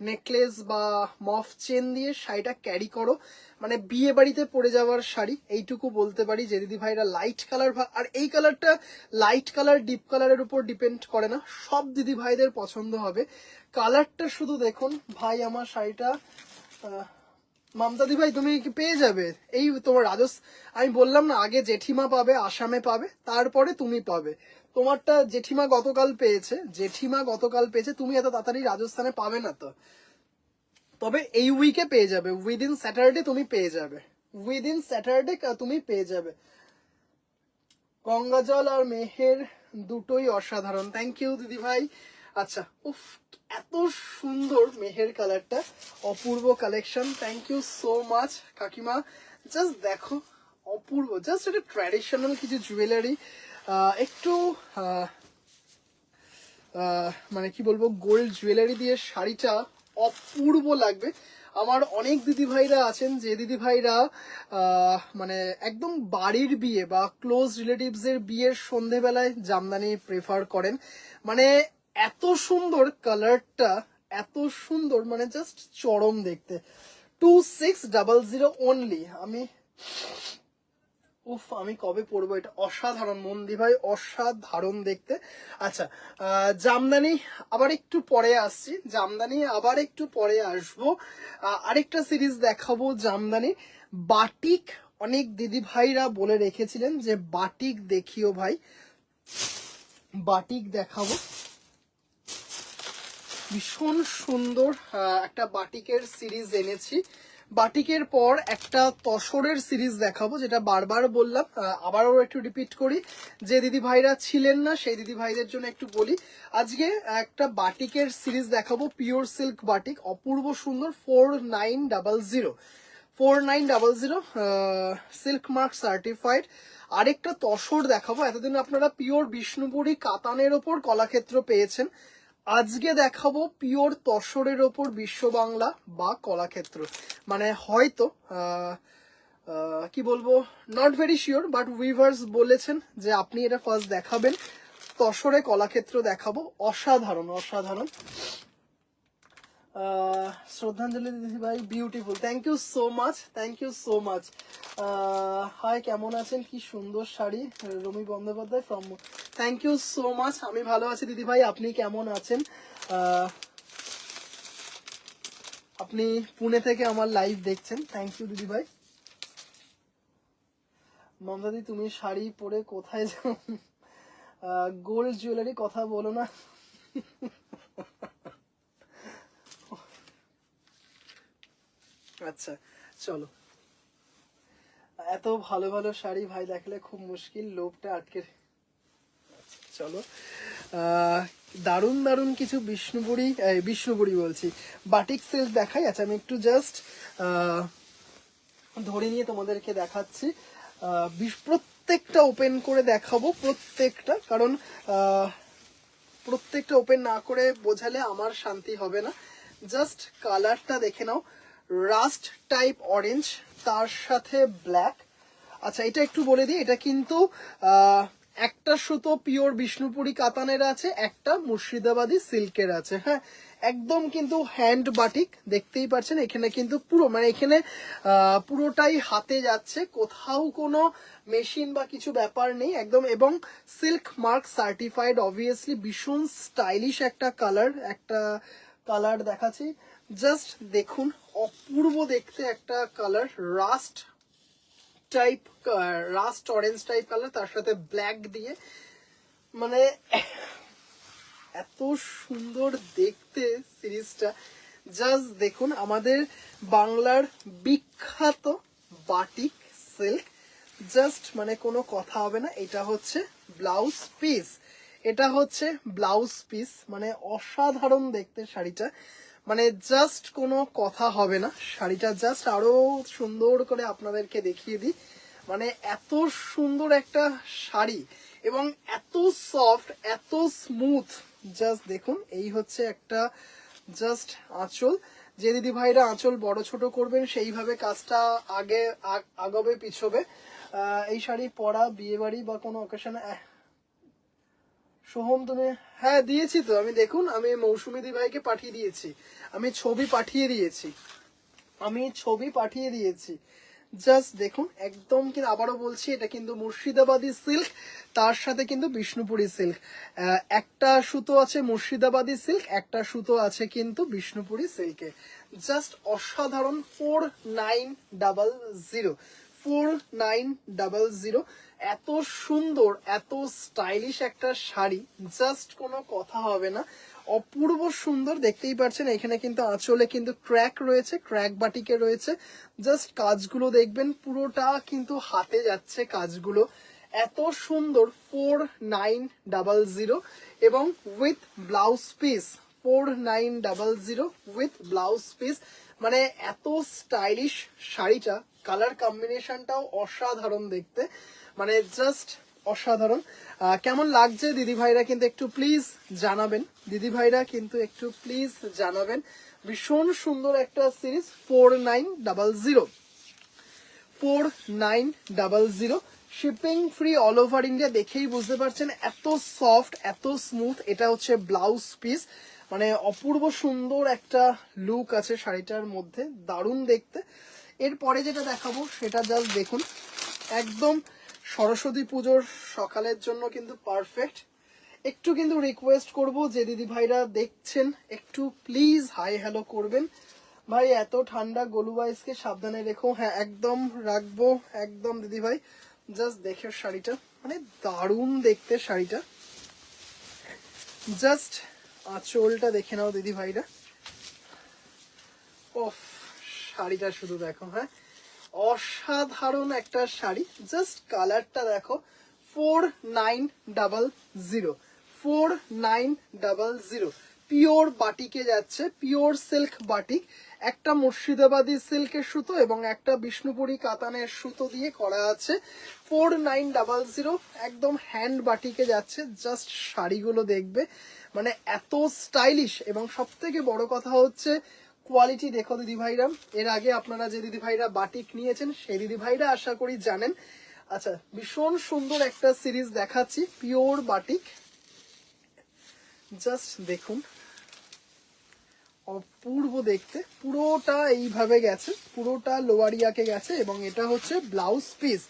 নেকলেস বা মফ চেন দিয়ে শাড়িটা ক্যারি করো, মানে বিয়ে বাড়িতে পরে যাওয়ার শাড়ি, এইটুকু বলতে পারি। যে দিদি ভাইরা লাইট কালার, আর এই কালারটা লাইট কালার ডিপ কালারের উপর ডিপেন্ড করে না, সব দিদি ভাইদের পছন্দ হবে। কালারটা শুধু দেখুন ভাই, আমার শাড়িটা মমতাদি ভাই তুমি কি পেয়ে যাবে, এই তোমার আমি বললাম না আগে জেঠিমা পাবে, আসামে পাবে, তারপরে তুমি পাবে, তোমারটা জেঠিমা গতকাল পেয়েছে, তুমি এত তাড়াতাড়ি রাজস্থানে পাবে না তো, তবে এই উইকে পেয়ে যাবে, উইদিন স্যাটারডে তুমি পেয়ে যাবে, গঙ্গাজল আর মেহের দুটোই অসাধারণ, থ্যাংক ইউ দিদি ভাই। আচ্ছা উফ এত সুন্দর মেহের কালারটা, অপূর্ব collection, thank you so much কাকিমা, জাস্ট দেখো অপূর্ব, জাস্ট একটা ট্র্যাডিশনাল কিছু জুয়েলারি, একটু মানে কি বলবো, গোল্ড জুয়েলারি দিয়ে শাড়িটা অপূর্ব লাগবে। আমার অনেক দিদি ভাইরা আছেন যে দিদি ভাইরা মানে একদম বাড়ির বিয়ে বা ক্লোজ রিলেটিভস এর বিয়ের সন্ধেবেলায় জামদানি প্রেফার করেন, মানে এত সুন্দর কালারটা, এত সুন্দর, মানে জাস্ট চরম দেখতে। 2600 অনলি, আমি উফ, আমি কবে পরবো এটা, অসাধারণ মন্দি ভাই, অসাধারণ দেখতে। আচ্ছা, জামদানি আবার একটু পরে আসছি, জামদানি আবার একটু পরে আসবো। আরেকটা সিরিজ দেখাবো জামদানি বাটিক। অনেক দিদি ভাইরা বলে রেখেছিলেন যে বাটিক দেখিও ভাই, বাটিক দেখাবো। ভীষণ সুন্দর একটা বাটিকের সিরিজ এনেছি। বাটিকের পর একটা তসরের সিরিজ দেখাবো, যেটা বারবার বললাম, আবারও একটু রিপিট করি। যে দিদি ভাইরা ছিলেন না সেই দিদি ভাইদের জন্য একটু বলি, আজকে একটা বাটিকের সিরিজ দেখাবো, পিওর সিল্ক বাটিক, অপূর্ব সুন্দর, 4900 4900 সিল্ক মার্ক সার্টিফাইড। আরেকটা তসর দেখাবো। এতদিন আপনারা পিওর বিষ্ণুপুরি কাতানের ওপর কলাক্ষেত্র পেয়েছেন, আজকে দেখাবো পিওর তসরের ওপর বিশ্ব বাংলা বা কলাক্ষেত্র। মানে হয়তো কি বলবো, not very sure, but weavers বলেছেন যে আপনি এটা ফার্স্ট দেখাবেন, তসরে কলাক্ষেত্র দেখাবো। অসাধারণ অসাধারণ। শ্রদ্ধাঞ্জলি দিদি ভাই, beautiful, thank you so much, thank you so much. Hi, কেমন আছেন? কি সুন্দর sari, Romi Bandyopadhyay from, thank you so much. আমি ভালো আছি দিদি ভাই, আপনি কেমন আছেন? আপনি পুনে থেকে আমার লাইভ দেখছেন, থ্যাংক ইউ দিদি ভাই। মমতাদি তুমি শাড়ি পরে কোথায় যাও? গোল্ড জুয়েলারি কথা বলো না। আচ্ছা চলো, এত ভালো ভালো শাড়ি ভাই দেখলে খুব মুশকিল, লোভটা আটকে। চলো, দারুণ দারুণ কিছু বিষ্ণুপুরি বলছি, বাটিক সিল্ক দেখাই। আচ্ছা, আমি একটু জাস্ট ধরে নিয়ে তোমাদেরকে দেখাচ্ছি। প্রত্যেকটা ওপেন করে দেখাবো, প্রত্যেকটা, কারণ প্রত্যেকটা ওপেন না করে বোঝালে আমার শান্তি হবে না। জাস্ট কালারটা দেখে নাও, রাস্ট টাইপ অরেঞ্জ, তার সাথে ব্ল্যাক। আচ্ছা, এটা একটু বলে দিই, এটা কিন্তু একটা সুতো পিওর বিষ্ণুপুরি কাতানের আছে, একটা মুর্শিদাবাদী সিল্কের আছে। হ্যাঁ, একদম কিন্তু হ্যান্ড বাটিক, দেখতেই পাচ্ছেন এখানে কিন্তু পুরো, মানে এখানে পুরোটাই হাতে যাচ্ছে, কোথাও কোনো মেশিন বা কিছু ব্যাপার নেই একদম। এবং সিল্ক মার্ক সার্টিফাইড, অবভিয়াসলি ভীষণ স্টাইলিশ একটা কালার দেখাচ্ছি। জাস্ট দেখুন, অপূর্ব দেখতে একটা colour, rust type, rust orange type colour, তার সাথে ব্ল্যাক দিয়ে, মানে এত সুন্দর দেখতে সিরিজটা। জাস্ট দেখুন, আমাদের বাংলার বিখ্যাত বাটিক সিল্ক, জাস্ট মানে কোনো কথা হবে না। এটা হচ্ছে ব্লাউজ পিস, এটা হচ্ছে ব্লাউজ পিস, মানে অসাধারণ দেখতে শাড়িটা, মানে জাস্ট কোনো কথা হবে না। শাড়িটা জাস্ট আরো সুন্দর করে আপনাদেরকে দেখিয়ে দিই, মানে এত সুন্দর একটা শাড়ি এবং এত সফট, এত স্মুথ। জাস্ট দেখুন, এই হচ্ছে একটা জাস্ট আঁচল। যে দিদি ভাইরা আঁচল বড় ছোট করবেন সেইভাবে কাজটা আগবে পিছবে। এই শাড়ি পরা বিয়ে বাড়ি বা কোনো অকেশনে। সোহম তুমি, হ্যাঁ দিয়েছি তো আমি, দেখুন আমি মৌসুমী দি ভাইকে পাঠিয়ে দিয়েছি, আমি ছবি পাঠিয়ে দিয়েছি। জাস্ট দেখুন, একদম কিন্তু আবারও বলছি, এটা কিন্তু মুর্শিদাবাদী সিল্ক, তার সাথে কিন্তু বিষ্ণুপুরি সিল্ক। একটা সুতো আছে মুর্শিদাবাদী সিল্ক, একটা সুতো আছে কিন্তু বিষ্ণুপুরি সিল্কে। জাস্ট অসাধারণ, 4900 4900। এত সুন্দর, এত স্টাইলিশ একটা শাড়ি, জাস্ট কোনো কথা হবে না, অপূর্ব সুন্দর। দেখতেই পাচ্ছেন এখানে কিন্তু আঁচলে কিন্তু ক্র্যাক রয়েছে, ক্র্যাক বাটিকে রয়েছে। জাস্ট কাজগুলো দেখবেন, পুরোটা কিন্তু হাতে যাচ্ছে কাজগুলো, এত সুন্দর। 4900 এবং with blouse piece, 4900 with blouse piece, মানে এত স্টাইলিশ শাড়িটা, কালার কম্বিনেশনটাও অসাধারণ দেখতে, মানে জাস্ট অসাধারণ। কেমন লাগছে দিদি ভাইরা কিন্তু একটু প্লিজ জানাবেন, দিদি ভাইরা কিন্তু একটু প্লিজ জানাবেন। ভীষণ সুন্দর একটা series, 4900 shipping free all over India. দেখেই বুঝতে পারছেন এত সফট, এত স্মুথ। এটা হচ্ছে ব্লাউজ পিস, মানে অপূর্ব সুন্দর একটা লুক আছে শাড়িটার মধ্যে, দারুণ দেখতে। এরপরে যেটা দেখাবো সেটা জাস্ট দেখুন, একদম সরস্বতী পুজোর সকালের জন্য কিন্তু পারফেক্ট। একটু কিন্তু রিকোয়েস্ট করব যে দিদি ভাইরা দেখছেন একটু প্লিজ হাই হ্যালো করবেন। ভাই এত ঠান্ডা, গোলু ভাইসকে সাবধানে রেখো। হ্যাঁ একদম রাখবো, একদম দিদি ভাই। জাস্ট দেখে শাড়িটা, মানে দারুণ দেখতে শাড়িটা। জাস্ট আঁচলটা দেখে নাও দিদি ভাইরা। ওফ, শাড়িটা শুধু দেখো, হ্যাঁ অসাধারণ একটা শাড়ি। জাস্ট কালারটা দেখো, 4900, 4900 পিওর বাটিকে যাচ্ছে, পিওর সিল্ক বাটিক। একটা মুর্শিদাবাদী সিল্কের সুতো এবং একটা বিষ্ণুপুরি কাতানের সুতো দিয়ে করা আছে। 4900 একদম হ্যান্ড বাটিকে যাচ্ছে। জাস্ট শাড়িগুলো দেখবে, মানে এত স্টাইলিশ, এবং সব থেকে বড় কথা হচ্ছে কোয়ালিটি দেখো দিদি ভাইরা। এর আগে আপনারা যে দিদি ভাইরা বাটিক নিয়েছেন সেই দিদি ভাইরা আশা করি জানেন। আচ্ছা, ভীষণ সুন্দর একটা সিরিজ দেখাচ্ছি, পিওর বাটিক। জাস্ট দেখুন, অপূর্ব দেখতে। পুরোটা এইভাবে গেছে, পুরোটা লোয়ারিয়াকে গেছে, এবং এটা হচ্ছে ব্লাউজ পিস।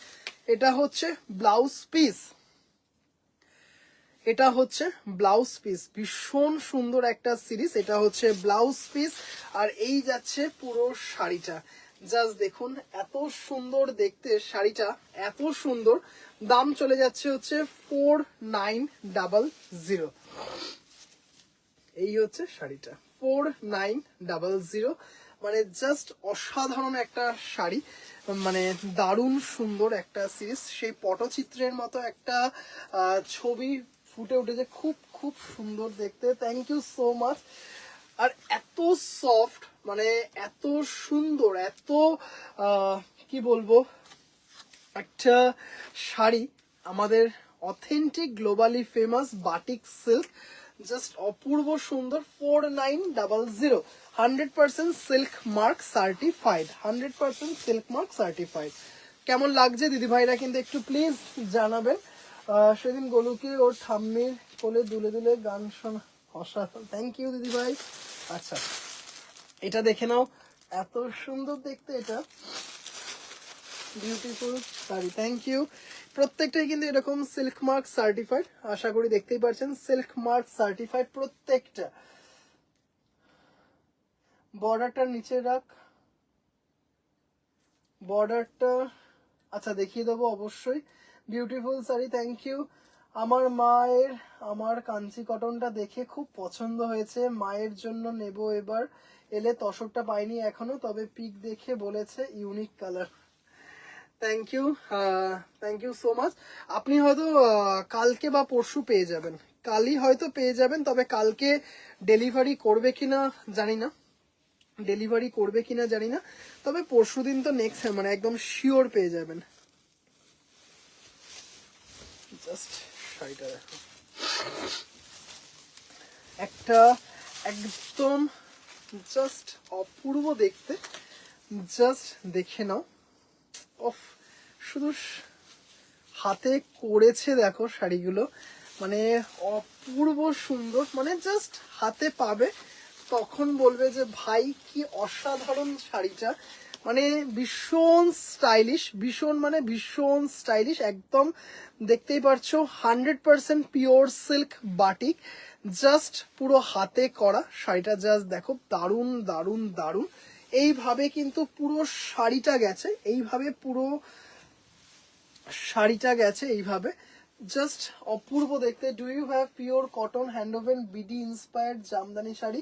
এটা হচ্ছে ব্লাউজ পিস, এটা হচ্ছে ব্লাউজ পিস। ভীষণ সুন্দর একটা সিরিজ। এটা হচ্ছে ব্লাউজ পিস, আর এই যাচ্ছে পুরো শাড়িটা। জাস্ট দেখুন, এত সুন্দর দেখতে শাড়িটা, এত সুন্দর। দাম চলে যাচ্ছে হচ্ছে 4900। এই হচ্ছে শাড়িটা 4900, মানে জাস্ট অসাধারণ একটা শাড়ি, মানে দারুণ সুন্দর একটা সিরিজ। সেই পটচিত্রের মতো একটা ছবি ফুটে উঠেছে, খুব খুব সুন্দর দেখতে। Thank you so much. আর এত সফট, মানে এত সুন্দর, এত কি বলবো, একটা শাড়ি আমাদের authentic globally famous batik silk. Just অপূর্ব সুন্দর। 4900, 100% silk mark certified, 100% silk mark certified. কেমন লাগছে দিদি ভাইরা কিন্তু একটু প্লিজ জানাবেন। সেদিন গোলুকে ওর ঠাম্মির কোলে দুলে দুলে গান শোনা, অসাধারণ। থ্যাংক ইউ দিদি ভাই। আচ্ছা, এটা দেখে নাও, এত সুন্দর দেখতে এটা। Beautiful sari, thank you. প্রত্যেকটাই কিন্তু এরকম সিল্ক মার্ক সার্টিফাইড, আশা করি দেখতেই পাচ্ছেন সিল্ক মার্ক সার্টিফাইড প্রত্যেকটা। বর্ডারটা নিচে রাখ, বর্ডারটা আচ্ছা দেখিয়ে দেবো অবশ্যই। Beautiful sari, thank you. আমার মায়ের আমার কাঞ্চি কটনটা দেখে খুব পছন্দ হয়েছে, মায়ের জন্য নেব এবার। এলে তসরটা পাইনি এখনো, তবে পিক দেখে বলেছে unique colour. Thank you, thank you so much. আপনি হয়তো কালকে বা পরশু পেয়ে যাবেন, কালই হয়তো পেয়ে যাবেন, তবে কালকে ডেলিভারি করবে কিনা জানি না, ডেলিভারি করবে কিনা জানি না, তবে পরশু দিন তো নেক্সট, মানে একদম শিওর পেয়ে যাবেন। জাস্ট শাড়িটা দেখো, একটা একদম জাস্ট অপূর্ব দেখতে। জাস্ট দেখে নাও, অফ, শুধু হাতে করেছে দেখো শাড়িগুলো, মানে অপূর্ব সুন্দর। মানে জাস্ট হাতে পাবে তখন বলবে যে ভাই কি অসাধারণ শাড়িটা, মানে ভীষণ স্টাইলিশ, ভীষণ মানে ভীষণ স্টাইলিশ একদম। দেখতেই পারছো 100% পিওর সিল্ক বাটিক, জাস্ট পুরো হাতে করা শাড়িটা। জাস্ট দেখো, দারুণ দারুণ দারুণ। এইভাবে কিন্তু পুরো শাড়িটা গেছে, এইভাবে পুরো শাড়িটা গেছে এইভাবে। জাস্ট অপূর্ব দেখতে। Do you have pure cotton hand woven BD inspired jamdani sari?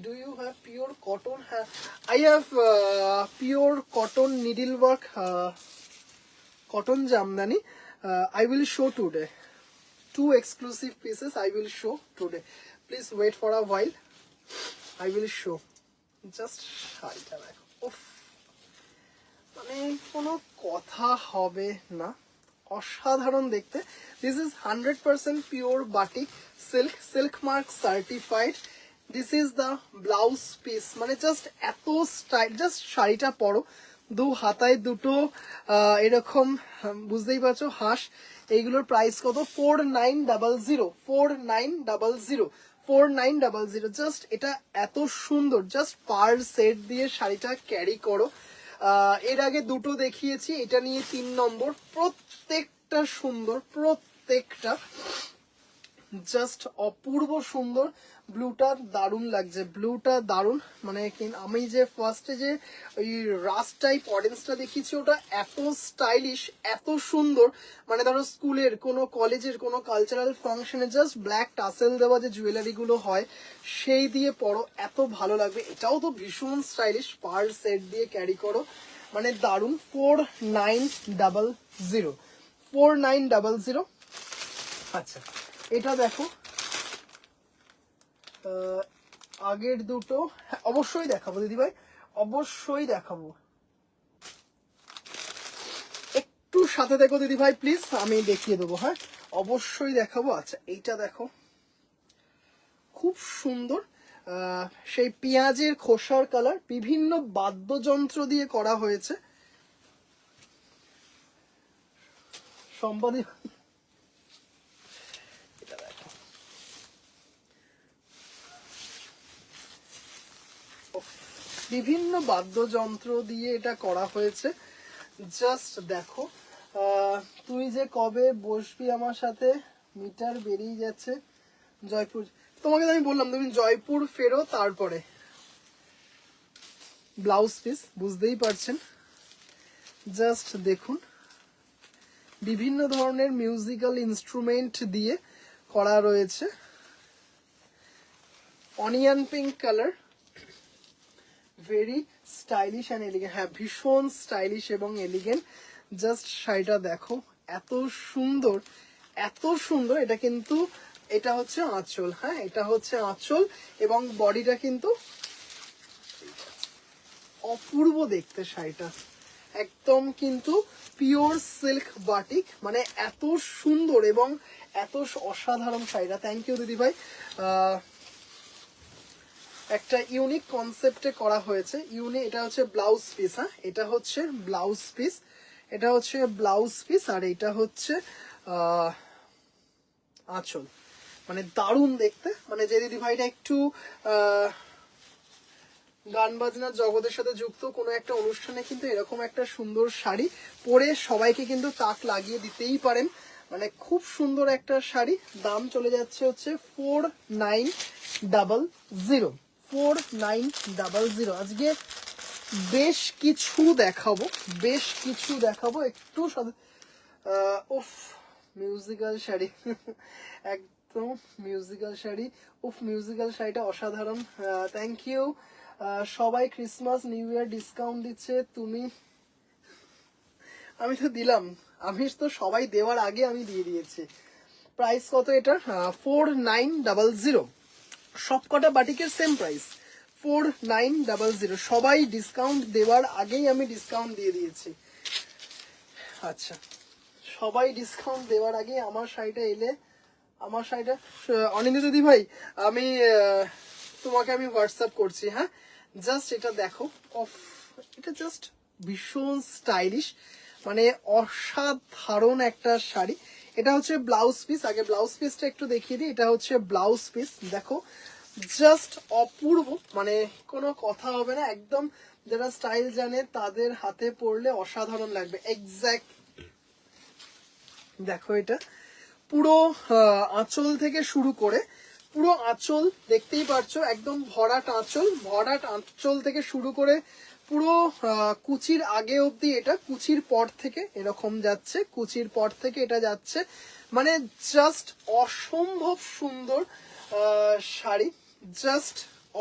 Do you have pure cotton? হ্যাঁ, I have pure cotton needle work cotton jamdani. I will show today. 2 exclusive pieces I will show today. Please wait for a while. I will show. Just শাড়িটা দেখো, উফ, মানে কোনো কথা হবে না, অসাধারণ দেখতে। This is 100% pure batik silk, silk mark certified. This is the blouse piece, মানে জাস্ট এত স্টাইল। জাস্ট শাড়িটা পরো, দু হাতায় দুটো এরকম, বুঝতেই পারছো হাঁস। এইগুলোর প্রাইস কত? 4900, 4900, 4900। জাস্ট এটা এত সুন্দর, জাস্ট পার সেট দিয়ে শাড়িটা ক্যারি করো। এর আগে দুটো দেখিয়েছি, এটা নিয়ে 3 নম্বর। প্রত্যেকটা সুন্দর, প্রত্যেকটা জাস্ট অপূর্ব সুন্দর। ব্লুটা দারুণ লাগছে, ব্লুটা দারুণ। মানে আমি যে ফার্স্টে যে ওই রাস্ট টাইপ অরেঞ্জটা দেখিয়েছি ওটা এত স্টাইলিশ, এত সুন্দর। মানে ধরো স্কুলের কোনো কলেজের কোনো কালচারাল ফাংশনে জাস্ট ব্ল্যাক টাসেল দেওয়া যে জুয়েলারিগুলো হয় সেই দিয়ে পরো, এত ভালো লাগবে। এটাও তো ভীষণ স্টাইলিশ, পার্ল সেট দিয়ে ক্যারি করো, মানে দারুণ। 4900, 4900। আচ্ছা এটা দেখো, আগের দুটো অবশ্যই দেখাবো দিদিভাই, অবশ্যই দেখাবো। একটু সাথে দেখো দিদিভাই প্লিজ, আমি দেখিয়ে দেবো। হ্যাঁ অবশ্যই দেখাবো। আচ্ছা এইটা দেখো, খুব সুন্দর, সেই পেঁয়াজের খোসার কালার, বিভিন্ন বাদ্যযন্ত্র দিয়ে করা হয়েছে। সম্পাদি বিভিন্ন বাদ্যযন্ত্র দিয়ে এটা করা হয়েছে। জাস্ট দেখো, তুই যে কবে বসবি আমার সাথে, মিটার বেরিয়ে যাচ্ছে। জয়পুর, তোমাকে আমি বললাম তুমি জয়পুর ফেরো, তারপরে ব্লাউজ পিস, বুঝতেই পারছেন। জাস্ট দেখুন, বিভিন্ন ধরনের মিউজিক্যাল ইনস্ট্রুমেন্ট দিয়ে করা রয়েছে। Onion pink colour, very stylish and elegant. হ্যাঁ ভীষণ স্টাইলিশ এবং এলিগেন্ট। জাস্ট শাড়িটা দেখো, এত সুন্দর, এত সুন্দর। এটা কিন্তু, এটা হচ্ছে আঁচল। হ্যাঁ এটা হচ্ছে আঁচল, এবং বডিটা কিন্তু অপূর্ব দেখতে শাড়িটা, একদম কিন্তু পিওর সিল্ক বাটিক, মানে এত সুন্দর এবং এত অসাধারণ শাড়িটা। থ্যাংক ইউ দিদি ভাই। একটা ইউনিক কনসেপ্টে করা হয়েছে, ইউনিক। এটা হচ্ছে ব্লাউজ পিস। হ্যাঁ এটা হচ্ছে ব্লাউজ পিস, এটা হচ্ছে ব্লাউজ পিস, আর এটা হচ্ছে আঁচল। মানে দারুণ দেখতে। মানে যে দিদি ভাইটা একটু গান বাজনার জগতের সাথে যুক্ত, কোনো একটা অনুষ্ঠানে কিন্তু এরকম একটা সুন্দর শাড়ি পরে সবাইকে কিন্তু তাক লাগিয়ে দিতেই পারেন। মানে খুব সুন্দর একটা শাড়ি। দাম চলে যাচ্ছে হচ্ছে 4900, 4900। আজকে বেশ কিছু দেখাবো, বেশ কিছু দেখাবো। একটু উফ, মিউজিক্যাল শাড়ি একদম মিউজিক্যাল শাড়ি। উফ, মিউজিক্যাল শাড়িটা অসাধারণ। Thank you. সবাই ক্রিসমাস নিউ ইয়ার ডিসকাউন্ট দিচ্ছে, তুমি, আমি তো দিলাম, আমি তো সবাই দেওয়ার আগে আমি দিয়ে দিয়েছি। প্রাইস কত এটার? 4900। সবকটা বাটিকের সেম প্রাইস, 4900। সবাই ডিসকাউন্ট দেওয়ার আগেই আমি ডিসকাউন্ট দিয়ে দিয়েছি। আচ্ছা, সবাই ডিসকাউন্ট দেওয়ার আগে আমার শাড়িটা এলে, আমার শাড়িটা, অনিন্দিতা দিদি ভাই আমি তোমাকে আমি হোয়াটসঅ্যাপ করছি। হ্যাঁ জাস্ট এটা দেখো, অফ, এটা জাস্ট ভীষণ স্টাইলিশ, মানে অসাধারণ একটা শাড়ি। এটা হচ্ছে ব্লাউজ পিস। আগে ব্লাউজ পিসটা একটু দেখিয়ে দিই। এটা হচ্ছে ব্লাউজ পিস, দেখো জাস্ট অপূর্ব, মানে কোনো কথা হবে না। একদম যারা স্টাইল জানে তাদের হাতে পরলে অসাধারণ লাগবে। এক্স্যাক্ট দেখো, এটা পুরো আঁচল থেকে শুরু করে, পুরো আঁচল দেখতেই পারছো, একদম ভরাট আঁচল, ভরাট আঁচল থেকে শুরু করে পুরো কুচির আগে অবধি, এটা কুচির পর থেকে এরকম যাচ্ছে, কুচির পর থেকে এটা যাচ্ছে। মানে জাস্ট অসম্ভব সুন্দর শাড়ি, জাস্ট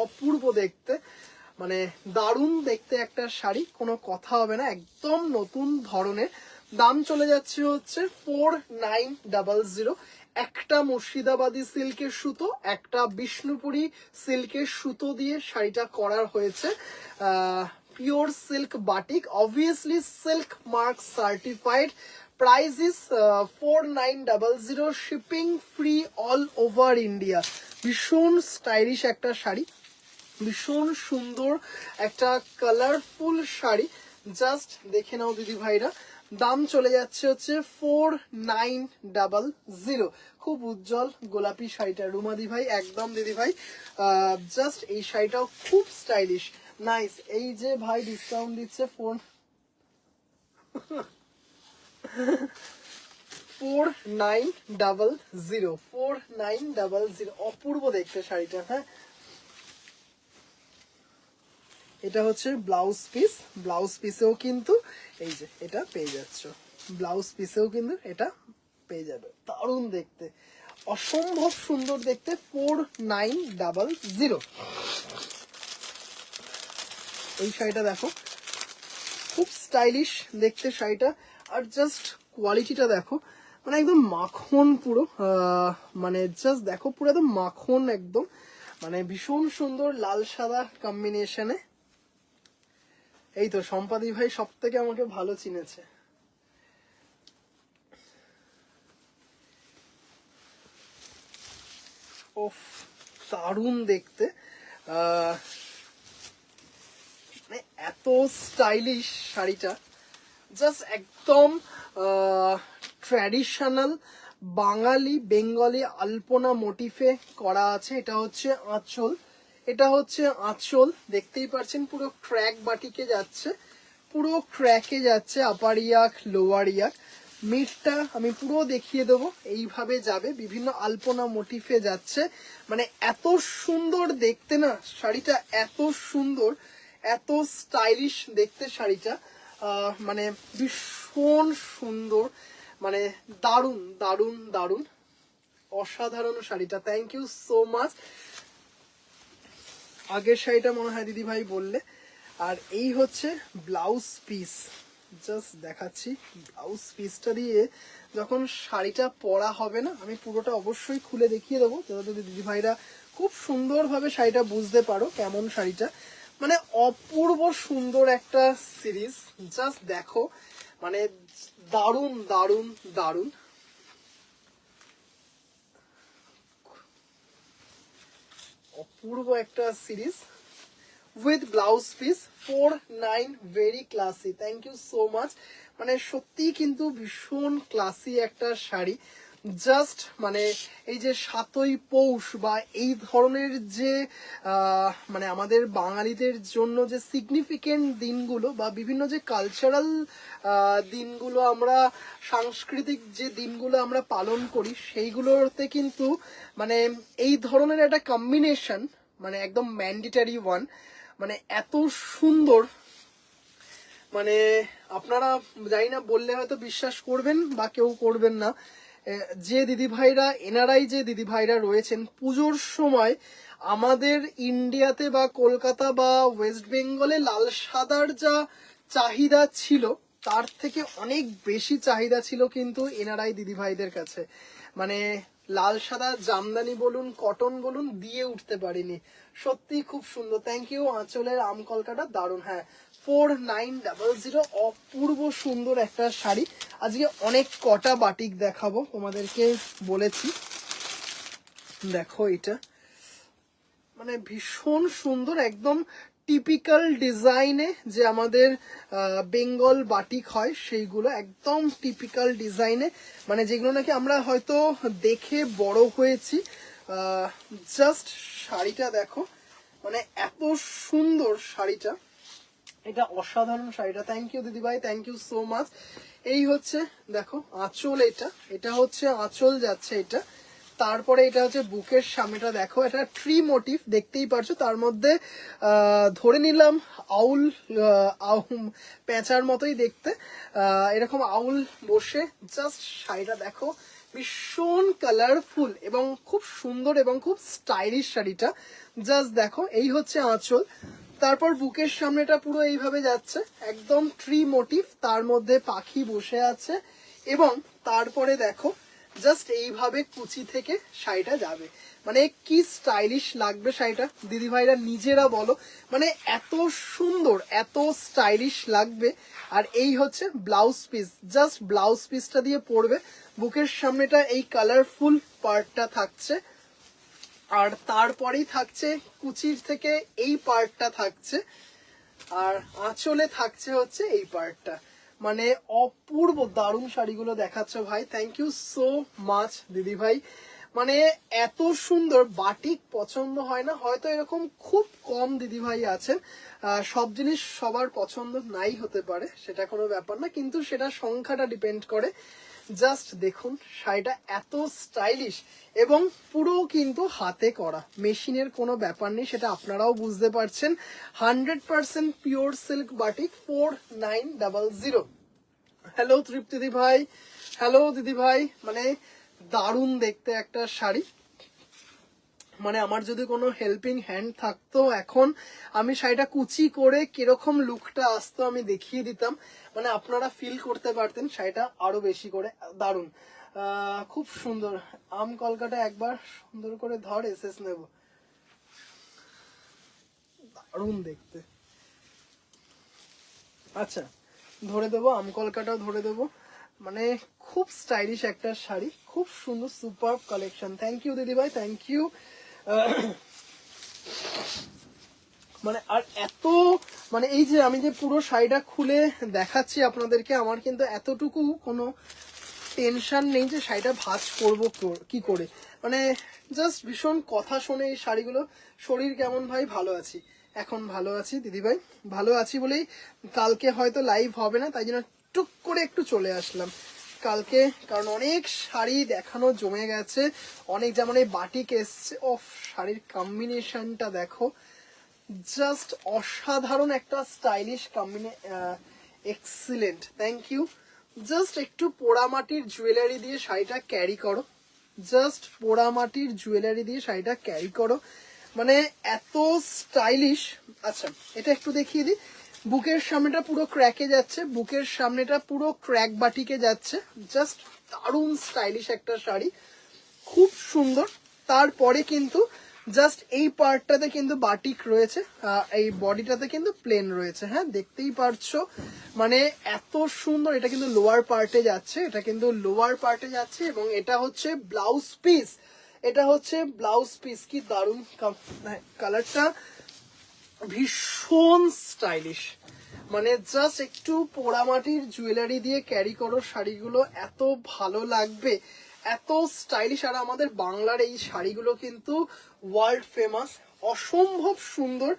অপূর্ব দেখতে, মানে দারুণ দেখতে একটা শাড়ি, কোনো কথা হবে না, একদম নতুন ধরনের। দাম চলে যাচ্ছে হচ্ছে 4900। একটা মুর্শিদাবাদী সিল্কের সুতো, একটা বিষ্ণুপুরি সিল্কের সুতো দিয়ে শাড়িটা করা হয়েছে। Pure silk batik, obviously silk mark certified. Price is 4900, shipping free all over India. ভীষণ স্টাইলিশ একটা শাড়ি, ভীষণ সুন্দর একটা কালারফুল শাড়ি। জাস্ট দেখে নাও দিদি ভাইরা। দাম চলে যাচ্ছে হচ্ছে 4900। খুব উজ্জ্বল গোলাপি শাড়িটা, রুমাদি ভাই একদম দিদি ভাই। জাস্ট এই শাড়িটাও খুব স্টাইলিশ, নাইস। এই যে ভাই ডিসকাউন্ট দিচ্ছে 4900 অপূর্ব দেখতে শাড়িটা। হ্যাঁ, এটা হচ্ছে ব্লাউজ পিস, ব্লাউজ পিসেও কিন্তু এই যে এটা পেয়ে যাচ্ছ, ব্লাউজ পিসেও কিন্তু এটা পেয়ে যাবে। দারুণ দেখতে, অসম্ভব সুন্দর দেখতে। 4900 এই শাড়িটা দেখো, খুব স্টাইলিশ দেখতে শাড়িটা। আর জাস্ট কোয়ালিটিটা দেখো, মানে একদম মাখন পুরো, মানে জাস্ট দেখো পুরো একদম মাখন একদম, মানে ভীষণ সুন্দর লাল সাদা কম্বিনেশনে। এই তো সম্পাদি ভাই সব থেকে আমাকে ভালো চিনেছে। ওফ, দারুণ দেখতে, মানে এত স্টাইলিশ শাড়িটা, জাস্ট একদম ট্র্যাডিশনাল বাঙালি বেঙ্গলি আলপনা মোটিফে করা আছে। এটা হচ্ছে আঁচল, এটা হচ্ছে আঁচল, দেখতেই পাচ্ছেন পুরো ক্র্যাক বাটিকে যাচ্ছে, পুরো ক্র্যাকে যাচ্ছে, আপার ইয়াক লোয়ার ইয়াক। মিটটা আমি পুরো দেখিয়ে দেবো, এইভাবে যাবে, বিভিন্ন আলপনা মোটিফে যাচ্ছে। মানে এত সুন্দর দেখতে না শাড়িটা, এত সুন্দর, এত স্টাইলিশ দেখতে শাড়িটা, মানে ভীষণ সুন্দর, মানে দারুণ দারুণ দারুণ, অসাধারণ শাড়িটা। Thank you so much. আগের শাড়িটা মনে হয় দিদি ভাই বললে। আর এই হচ্ছে ব্লাউজ পিস, জাস্ট দেখাচ্ছি ব্লাউজ পিসটা দিয়ে যখন শাড়িটা পরা হবে না, আমি পুরোটা অবশ্যই খুলে দেখিয়ে দেবো যাতে দিদি ভাইরা খুব সুন্দরভাবে শাড়িটা বুঝতে পারো কেমন শাড়িটা। মানে অপূর্ব সুন্দর একটা সিরিজ, জাস্ট দেখো, মানে দারুণ দারুণ দারুণ, অপূর্ব একটা series with blouse piece. 49 very classy, thank you so much. মানে সত্যি কিন্তু ভীষণ ক্লাসি একটা শাড়ি। জাস্ট মানে এই যে 7ই পৌষ বা এই ধরনের যে মানে আমাদের বাঙালিদের জন্য যে সিগনিফিকেন্ট দিনগুলো বা বিভিন্ন যে কালচারাল দিনগুলো, আমরা সাংস্কৃতিক যে দিনগুলো আমরা পালন করি, সেইগুলোতে কিন্তু মানে এই ধরনের একটা কম্বিনেশন মানে একদম ম্যান্ডেটারি ওয়ান, মানে এত সুন্দর, মানে আপনারা জানি না বললে হয়তো বিশ্বাস করবেন বা কেউ করবেন না। যে দিদি ভাইরা, এনারাই যে দিদি ভাইরা রয়েছেন, পুজোর সময় আমাদের ইন্ডিয়াতে বা কলকাতা বা ওয়েস্ট বেঙ্গলে লাল সাদার যা চাহিদা ছিল, তার থেকে অনেক বেশি চাহিদা ছিল কিন্তু এনারাই দিদি ভাইদের কাছে। মানে লাল সাদা জামদানি বলুন, কটন বলুন, দিয়ে উঠতে পারিনি। সত্যি খুব সুন্দর। Thank you. আঁচলের আমকলকাটা দারুণ। হ্যাঁ, 4900 অপূর্ব সুন্দর একটা শাড়ি। আজকে অনেক কটা বাটিক দেখাবো তোমাদেরকে বলেছি। দেখো এটা মানে ভীষণ সুন্দর, একদম টিপিক্যাল ডিজাইনে যে আমাদের বেঙ্গল বাটিক হয় সেইগুলো, একদম টিপিক্যাল ডিজাইনে, মানে যেগুলো নাকি আমরা হয়তো দেখে বড় হয়েছি। জাস্ট শাড়িটা দেখো, মানে এত সুন্দর শাড়িটা, এটা অসাধারণ শাড়িটা। থ্যাংক ইউ দিদিভাই, থ্যাংক ইউ সো মাচ। এই হচ্ছে দেখো আঁচল, এটা হচ্ছে আঁচল যাচ্ছে এটা। তারপরে এটা হচ্ছে বুকের সামনেটা দেখো, এটা ট্রি মোটিভ দেখতেই পারছো, তার মধ্যে ধরে নিলাম আউল, পেঁচার মতোই দেখতে, এরকম আউল বসে। জাস্ট শাড়িটা দেখো, ভীষণ কালারফুল এবং খুব সুন্দর এবং খুব স্টাইলিশ শাড়িটা। জাস্ট দেখো, এই হচ্ছে আঁচল। তারপর বুকের সামনেটা পুরো এইভাবে যাচ্ছে, একদম ট্রি মোটিভ, তার মধ্যে পাখি বসে আছে। এবং তারপরে দেখো জাস্ট এইভাবে কুচি থেকে শাড়িটা যাবে। মানে কি স্টাইলিশ লাগবে শাড়িটা, দিদি ভাইরা নিজেরা বলো, মানে এত সুন্দর, এত স্টাইলিশ লাগবে। আর এই হচ্ছে ব্লাউজ পিস, জাস্ট ব্লাউজ পিসটা দিয়ে পরবে। বুকের সামনেটা এই কালারফুল পার্টটা থাকছে, আর তারপরেই থাকছে কুচির থেকে এই পার্টটা থাকছে, আর আঁচলে থাকছে হচ্ছে এই পার্টটা। মানে অপূর্ব দারুণ শাড়িগুলো দেখাচ্ছ ভাই, থ্যাংক ইউ সো মাচ দিদি ভাই। মানে এত সুন্দর বাটিক পছন্দ হয় না, হয়তো এরকম খুব কম দিদিভাই আছেন। সব জিনিস সবার পছন্দ নাই হতে পারে, সেটা কোনো ব্যাপার না, কিন্তু সেটা সংখ্যাটা ডিপেন্ড করে। জাস্ট দেখুন শাড়িটা এত স্টাইলিশ এবং পুরো কিন্তু হাতে করা, মেশিনের কোনো ব্যাপার নেই, সেটা আপনারাও বুঝতে পারছেন। 100% পিওর সিল্ক বাটিক 4900। হ্যালো তৃপ্তি দিদি ভাই, হ্যালো দিদি ভাই। মানে দারুণ দেখতে একটা শাড়ি, মানে আমার যদি কোনো হেল্পিং হ্যান্ড থাকতো এখন আমি শাড়িটা কুচি করে কিরকম লুকটা আসতো আমি দেখিয়ে দিতাম, মানে আপনারা ফিল করতে পারতেন শাড়িটা আরো বেশি করে। দারুণ, খুব সুন্দর। আম কলকাটা একবার সুন্দর করে ধর, এসএস নেব। দারুণ দেখতে। আচ্ছা ধরে দেবো, আম কলকাটাও ধরে দেবো। মানে খুব স্টাইলিশ একটা শাড়ি, খুব সুন্দর, সুপার কালেকশন। থ্যাংক ইউ দিদি ভাই, থ্যাংক ইউ। মানে আর এত, মানে এই যে আমি যে পুরো শাড়িটা খুলে দেখাচ্ছি আপনাদেরকে, আমার কিন্তু এতটুকু কোনো টেনশন নেই যে শাড়িটা ভাঁজ করবো কি করে। মানে জাস্ট ভীষণ কথা শোনে এই শাড়িগুলো। শরীর কেমন ভাই? ভালো আছি, এখন ভালো আছি দিদিভাই, ভালো আছি বলেই কালকে হয়তো লাইভ হবে না, তাই জন্য টুক করে একটু চলে আসলাম কালকে, কারণ অনেক শাড়ি দেখানো জমে গেছে, অনেক, যেমন এই বাটিক এসছে। অফ, শাড়ির কম্বিনেশনটা দেখো, জাস্ট অসাধারণ একটা stylish excellent. Thank you. Just একটু পোড়ামাটির জুয়েলারি দিয়ে শাড়িটা ক্যারি করো, জাস্ট পোড়ামাটির জুয়েলারি দিয়ে শাড়িটা ক্যারি করো, মানে এত স্টাইলিশ। আচ্ছা এটা একটু দেখিয়ে দিই, বুকের সামনেটা পুরো ক্র্যাকে যাচ্ছে, বুকের সামনেটা পুরো ক্র্যাক বাটিকে যাচ্ছে, জাস্ট দারুণ স্টাইলিশ একটা শাড়ি, খুব সুন্দর। তারপরে কিন্তু জাস্ট এই পার্টটাতে কিন্তু বাটিক রয়েছে, এই বডিটাতে কিন্তু প্লেন রয়েছে, হ্যাঁ দেখতেই পারছো। মানে এত সুন্দর, এটা কিন্তু লোয়ার পার্টে যাচ্ছে, এটা কিন্তু লোয়ার পার্টে যাচ্ছে, এবং এটা হচ্ছে ব্লাউজ পিস, এটা হচ্ছে ব্লাউজ পিস। কি দারুণ কালারটা, ভীষণ স্টাইলিশ। মানে জাস্ট একটু পোড়ামাটির জুয়েলারি দিয়ে ক্যারি করো শাড়িগুলো, এত ভালো লাগবে, এত স্টাইলিশ। আর আমাদের বাংলার এই শাড়িগুলো কিন্তু ওয়ার্ল্ড ফেমাস, অসম্ভব সুন্দর।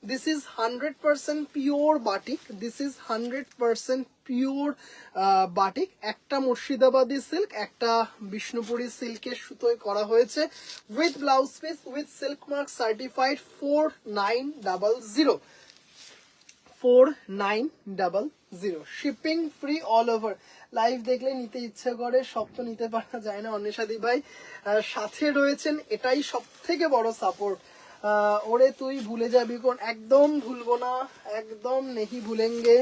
This is 100% pure batik, this is 100% pure batik. একটা মুর্শিদাবাদী সিল্ক, একটা বিষ্ণুপুরি সিল্কের সুতোয় করা হয়েছে, with blouse piece, with silk mark certified. 4900, 4900, shipping free all over. Live দেখলে নিতে ইচ্ছে করে, সব তো নিতে পারা যায় না অন্বেষাদি ভাই, সাথে রয়েছেন, এটাই সব থেকে বড় সাপোর্ট। ওরে তুই ভুলে যাবি কোন, একদম ভুলবো না, একদম নেহি ভুলেঙ্গে।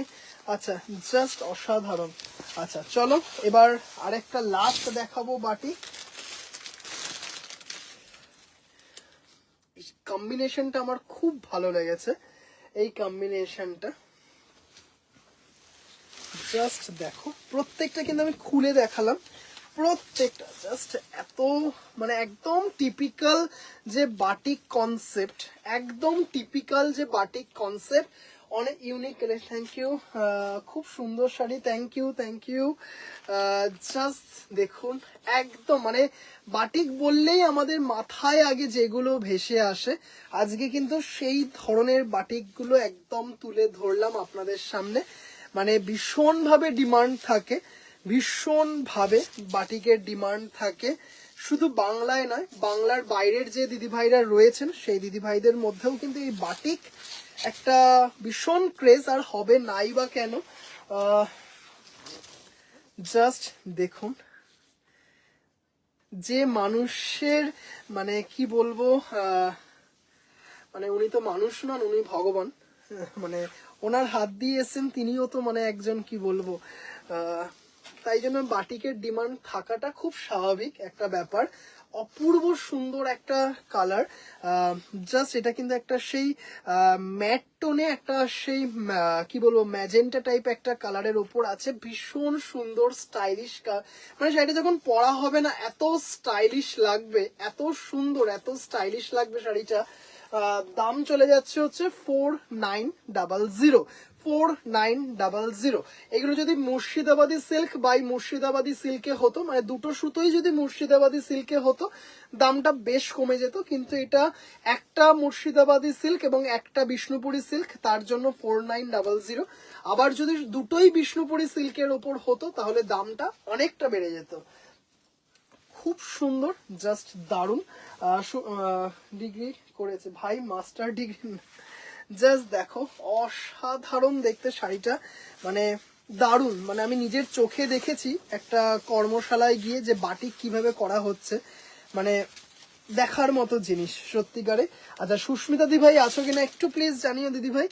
আচ্ছা জাস্ট অসাধারণ। আচ্ছা চলো এবার আরেকটা লাস্ট দেখাবো বাটি। কম্বিনেশনটা আমার খুব ভালো লেগেছে, এই কম্বিনেশনটা জাস্ট দেখো, প্রত্যেকটা কিন্তু আমি খুলে দেখালাম, প্রত্যেকটা জাস্ট এত, মানে একদম টিপিক্যাল যে বাটিক কনসেপ্ট, একদম টিপিক্যাল যে বাটিক কনসেপ্ট, অনেক ইউনিক। থ্যাংক ইউ, খুব সুন্দর sari, thank you, thank you. Just দেখুন, একদম মানে বাটিক বললেই আমাদের মাথায় আগে যেগুলো ভেসে আসে, আজকে কিন্তু সেই ধরনের বাটিকগুলো একদম তুলে ধরলাম আপনাদের সামনে। মানে ভীষণভাবে ডিমান্ড থাকে, ভীষণভাবে বাটিকের ডিমান্ড থাকে, শুধু বাংলায় নয়, বাংলার বাইরের যে দিদিভাইরা রয়েছেন সেই দিদিভাইদের মধ্যেও কিন্তু এই বাটিক একটা ভীষণ ক্রেজ, আর হবে নাই বা কেন। জাস্ট দেখুন, যে মানুষের, মানে কি বলবো, মানে উনি তো মানুষ নন, উনি ভগবান, মানে ওনার হাত দিয়ে এসেছেন, তিনিও তো মানে একজন, কি বলবো, তাই জন্য বাটিকের ডিমান্ড থাকাটা খুব স্বাভাবিক একটা ব্যাপার। অপূর্ব সুন্দর একটা কালার, জাস্ট এটা কিন্তু একটা সেই ম্যাট টোনে, একটা সেই কি বলবো ম্যাজেন্টা টাইপ একটা কালারের উপর আছে, ভীষণ সুন্দর স্টাইলিশ। মানে শাড়িটা যখন পরা হবে না, এত স্টাইলিশ লাগবে, এত সুন্দর, এত স্টাইলিশ লাগবে শাড়িটা, দাম চলে যাচ্ছে হচ্ছে 4900, 4900। এগুলো যদি মুর্শিদাবাদী সিল্ক বাই মুর্শিদাবাদী সিল্কে হতো, মানে দুটো সুতোই যদি মুর্শিদাবাদী সিল্কে হতো দামটা বেশ কমে যেত, কিন্তু এটা একটা মুর্শিদাবাদী সিল্ক এবং একটা বিষ্ণুপুরি সিল্ক, তার জন্য 4900। আবার যদি দুটোই বিষ্ণুপুরি সিল্কের ওপর হতো তাহলে দামটা অনেকটা বেড়ে যেত। খুব সুন্দর, জাস্ট দারুণ। ডিগ্রি করেছে ভাই, মাস্টার ডিগ্রি। জাস্ট দেখো, অসাধারণ দেখতে শাড়িটা, মানে দারুণ। মানে আমি নিজের চোখে দেখেছি একটা কর্মশালায় গিয়ে যে বাটিক কিভাবে করা হচ্ছে, মানে দেখার মতো জিনিস সত্যিকারে। আচ্ছা, সুস্মিতা দিভাই আছো কিনা একটু প্লিজ জানিও দিদিভাই,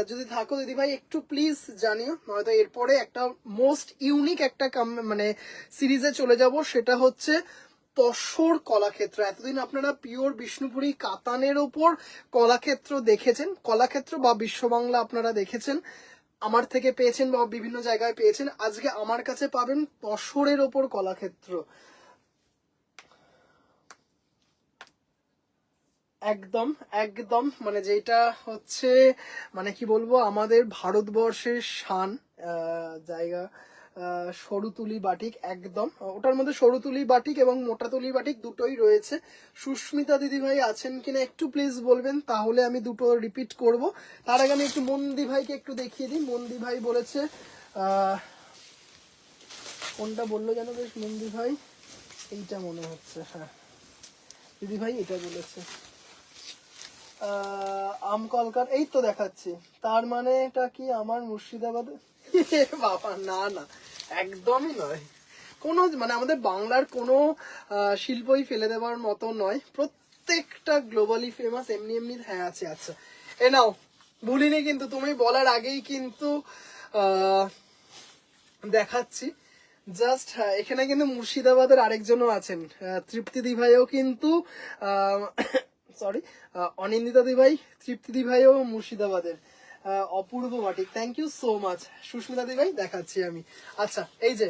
যদি থাকো দিদিভাই একটু প্লিজ জানিও, নয়তো এরপরে একটা মোস্ট ইউনিক একটা মানে সিরিজে চলে যাব, সেটা হচ্ছে তসর কলাক্ষেত্র। এতদিন আপনারা পিওর বিষ্ণুপুরি কাতানের ওপর কলাক্ষেত্র দেখেছেন, কলাক্ষেত্র বা বিশ্ববাংলা আপনারা দেখেছেন, আমার থেকে পেয়েছেন বা বিভিন্ন জায়গায় পেয়েছেন। আজকে আমার কাছে পাবেন তসরের ওপর কলাক্ষেত্র। একদম একদম, মানে যেটা হচ্ছে, মানে কি বলবো, আমাদের ভারতবর্ষের শান জায়গা, সরুতুলি বাটিক, একদম ওটার মধ্যে সরুতুলি বাটিক এবং মোটাতুলি বাটিক দুটোই রয়েছে। সুস্মিতা দিদিভাই আছেন কিনা একটু প্লিজ বলবেন, তাহলে আমি দুটো রিপিট করব। তার আগে আমি একটু মন্দি ভাইকে একটু দেখিয়ে দিই। মন্দি ভাই বলেছে, কোনটা বললো যেন বেশ, মন্দি ভাই এইটা মনে হচ্ছে, হ্যাঁ দিদি ভাই এটা বলেছে, আম কলকার, এই তো দেখাচ্ছি। তার মানে এটা কি আমার মুর্শিদাবাদে? বাবা না না, একদমই নয়। কোনো মানে আমাদের বাংলার কোনো শিল্পই ফেলে দেওয়ার মতো নয়, প্রত্যেকটা গ্লোবালি ফেমাস। এমনি এমনি, হ্যাঁ আছে। আচ্ছা এ নাও, ভুলিনি কিন্তু, তুমি বলার আগেই কিন্তু দেখাচ্ছি। জাস্ট এখানে কিন্তু মুর্শিদাবাদের আরেকজনও আছেন, তৃপ্তি দিভাইও কিন্তু, সরি, অনিন্দিতা দিভাই, তৃপ্তি দিভাইও মুর্শিদাবাদের। অপূর্ব batik, thank you so much. Susmita দিভাই দেখাচ্ছি আমি। আচ্ছা এই যে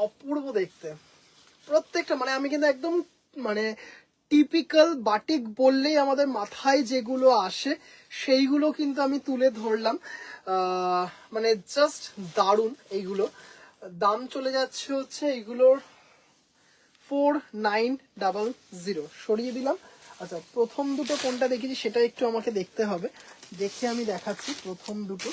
অপূর্ব দেখতে প্রত্যেকটা, মানে আমি কিন্তু একদম মানে টিপিক্যাল বাটিক বললেই আমাদের মাথায় যেগুলো আসে সেইগুলো কিন্তু আমি তুলে ধরলাম। মানে জাস্ট দারুণ এইগুলো। দাম চলে যাচ্ছে হচ্ছে এইগুলোর 4900, সরিয়ে দিলাম। আচ্ছা, প্রথম দুটো কোনটা দেখেছি সেটা একটু আমাকে দেখতে হবে, দেখে আমি দেখাচ্ছি প্রথম দুটো।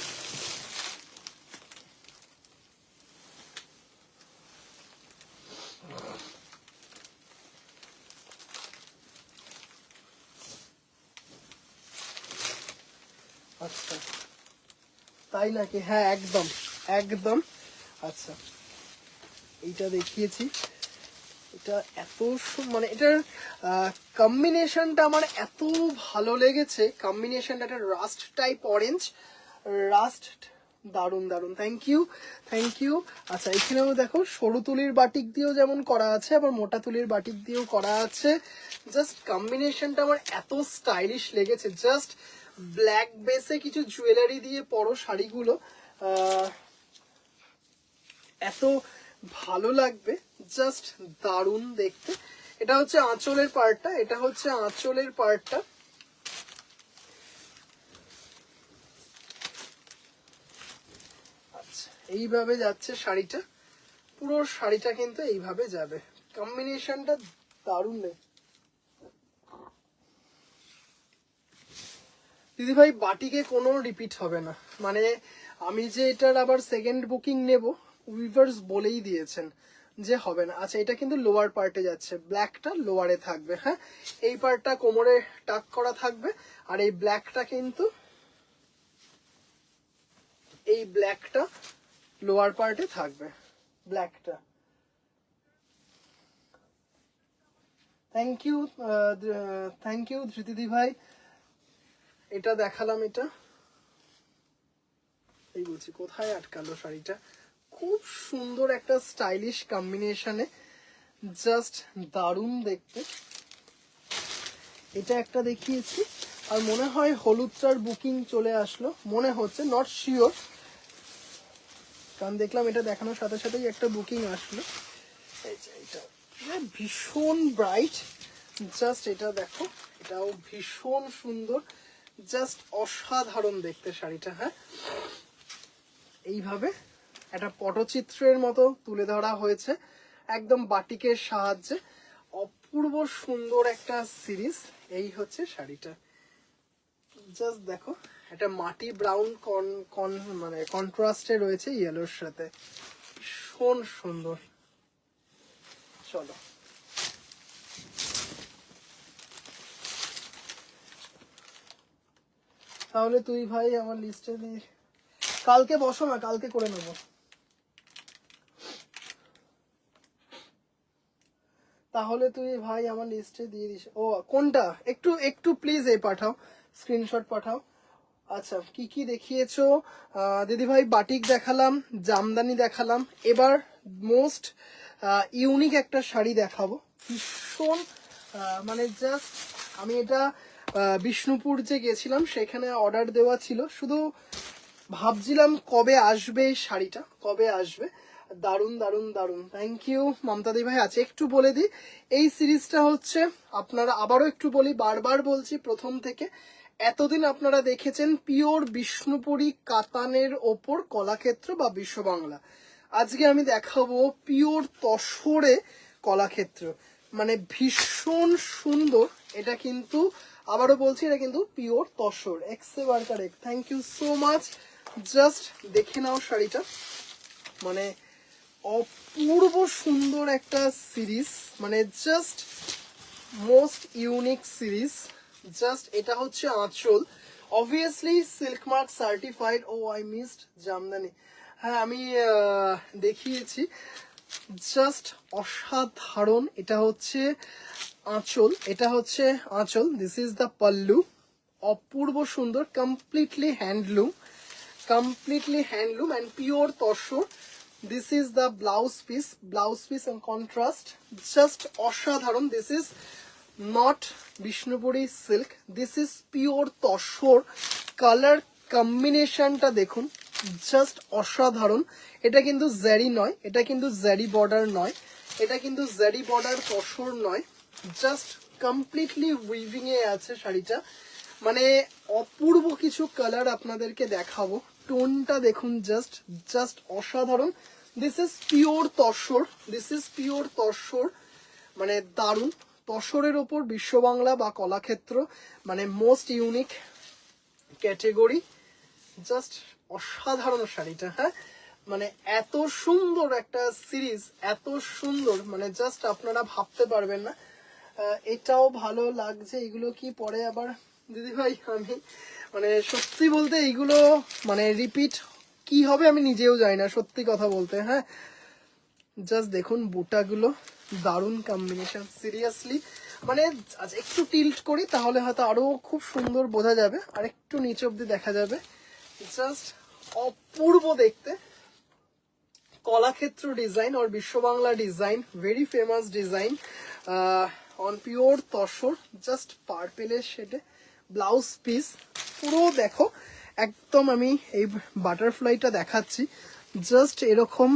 আচ্ছা তাই নাকি, হ্যাঁ একদম একদম। আচ্ছা এইটা দেখিয়েছি, এটা এত মানে এটার কম্বিনেশনটা আমার এত ভালো লেগেছে। কম্বিনেশনটা একটা রাস্ট টাইপ অরেঞ্জ, রাস্ট, দারুণ দারুণ, থ্যাংক ইউ থ্যাংক ইউ। আচ্ছা এখানেও দেখো সরু তুলির বাটিক দিয়েও যেমন করা আছে, আবার মোটা তুলির বাটিক দিয়েও করা আছে। জাস্ট কম্বিনেশনটা আমার এত স্টাইলিশ লেগেছে। জাস্ট ব্ল্যাক বেসে কিছু জুয়েলারি দিয়ে পরো শাড়িগুলো এত ভালো লাগবে, জাস্ট দারুণ দেখতে। এটা হচ্ছে আঁচলের পার্টটা, এটা হচ্ছে আঁচলের পার্টটা। আচ্ছা এইভাবে যাচ্ছে শাড়িটা, পুরো শাড়িটা কিন্তু এইভাবে যাবে। কম্বিনেশনটা দারুণ নেই দিদিভাই, বাটিকে কোনো রিপিট হবে না। মানে আমি যে এটার আবার সেকেন্ড বুকিং নেব, উইভার্স বলেই দিয়েছেন যে হবে না। আচ্ছা এটা কিন্তু লোয়ার পার্টে যাচ্ছে, ব্ল্যাকটা লোয়ারে থাকবে, হ্যাঁ এই পার্টটা কোমরে টাক করা থাকবে, আর এই ব্ল্যাকটা কিন্তু, এই ব্ল্যাকটা লোয়ার পার্টে থাকবে, ব্ল্যাকটা। থ্যাংক ইউ থ্যাংক ইউ ধৃতিদি ভাই, এটা দেখালাম। এটা এই বলছি কোথায় আটকালো শাড়িটা, খুব সুন্দর একটা স্টাইলিশ কম্বিনেশনে, জাস্ট দারুণ দেখতে। এটা একটা দেখিয়েছি, আর মনে হয় হলুদটার বুকিং চলে আসলো, মনে হচ্ছে, নট শিওর, কারণ দেখলাম এটা দেখানোর সাথে সাথেই একটা বুকিং আসলো। এই যে এটা ভীষণ ব্রাইট, জাস্ট এটা দেখো, এটাও ভীষণ সুন্দর, জাস্ট অসাধারণ দেখতে শাড়িটা। হ্যাঁ, এইভাবে একটা পটচিত্রের মতো তুলে ধরা হয়েছে একদম বাটিকের সাহায্যে। অপূর্ব সুন্দর একটা সিরিজ। এই হচ্ছে শাড়িটা, জাস্ট দেখো, একটা মাটি ব্রাউন মানে কন্ট্রাস্টে রয়েছে ইয়েলোর সাথে, ভীষণ সুন্দর। চলো তাহলে তুই ভাই আমার লিস্টে দিয়ে, কালকে বসো না, কালকে করে নেবো। তাহলে তুই ভাই আমার লিস্টে দিয়ে দিস। ও কোনটা, একটু একটু প্লিজ এই পাঠাও, স্ক্রিনশট পাঠাও। আচ্ছা, কি কি দেখিয়েছো দিদি ভাই? বাটিক দেখালাম, জামদানি দেখালাম, এবার মোস্ট ইউনিক একটা শাড়ি দেখাবো। ভীষণ মানে জাস্ট, আমি এটা বিষ্ণুপুর যে গেছিলাম সেখানে অর্ডার দেওয়া ছিল, শুধু ভাবছিলাম কবে আসবে এই শাড়িটা, কবে আসবে। দারুন দারুন দারুন, থ্যাংক ইউ মমতাদি ভাই। আছে একটু বলে দিই, এই সিরিজটা হচ্ছে আপনারা, আবারও একটু বলি, বারবার বলছি প্রথম থেকে, এতদিন আপনারা দেখেছেন পিওর বিষ্ণুপুরি কাতানের ওপর কলাক্ষেত্র বা বিশ্ববাংলা। আজকে আমি দেখাবো পিওর তসরে কলাক্ষেত্র, মানে ভীষণ সুন্দর। এটা কিন্তু আবারও বলছি, এটা কিন্তু পিওর তসর, এক্সেবার correct, thank you so much. Just দেখে নাও শাড়িটা, মানে অপূর্ব সুন্দর একটা সিরিজ, মানে just most unique series. Just এটা হচ্ছে আঁচল, obviously silk mark certified. Oh I missed jamdani, হ্যাঁ আমি দেখিয়েছি। জাস্ট অসাধারণ। এটা হচ্ছে আঁচল, এটা হচ্ছে আঁচল, দিস ইজ দ্য পাল্লু, অপূর্ব সুন্দর, completely handloom, completely handloom and pure tussar. This is the blouse piece and contrast, just অসাধারণ। This is not Bishnupuri silk, this is pure tussar. Colour কম্বিনেশনটা দেখুন, জাস্ট অসাধারণ। এটা কিন্তু জারি নয়, এটা কিন্তু জারি বর্ডার নয়, এটা কিন্তু জারি বর্ডার তসর নয়, জাস্ট কমপ্লিটলি উইভিং এ আছে শাড়িটা। মানে অপূর্ব কিছু কালার আপনাদেরকে দেখাবো, টোনটা দেখুন, জাস্ট জাস্ট অসাধারণ। This is pure tussar, this is pure tussar, মানে দারুণ। তসরের ওপর বিশ্ববাংলা বা কলাক্ষেত্র, মানে মোস্ট ইউনিক ক্যাটেগরি, জাস্ট অসাধারণ শাড়িটা। হ্যাঁ, মানে এত সুন্দর একটা সিরিজ, এত সুন্দর, মানে জাস্ট আপনারা ভাবতে পারবেন না। এটাও ভালো লাগছে। এগুলো কি পরে আবার দিদি ভাই, আমি মানে সত্যি বলতে এইগুলো মানে রিপিট কি হবে আমি নিজেও জানি না, সত্যি কথা বলতে। হ্যাঁ, জাস্ট দেখুন বুটাগুলো, দারুণ কম্বিনেশন, সিরিয়াসলি। মানে একটু টিল্ট করি তাহলে হয়তো আরো খুব সুন্দর বোঝা যাবে, আর একটু নিচ অব্দি দেখা যাবে, জাস্ট অপূর্ব দেখতে। কলাক্ষেত্র ডিজাইন और Biswa Bangla design, very famous design on pure tussar, just পার্পেলের শেডে। ব্লাউজ পিস পুরো দেখো, একদম আমি এই বাটারফ্লাইটা দেখাচ্ছি, জাস্ট এরকম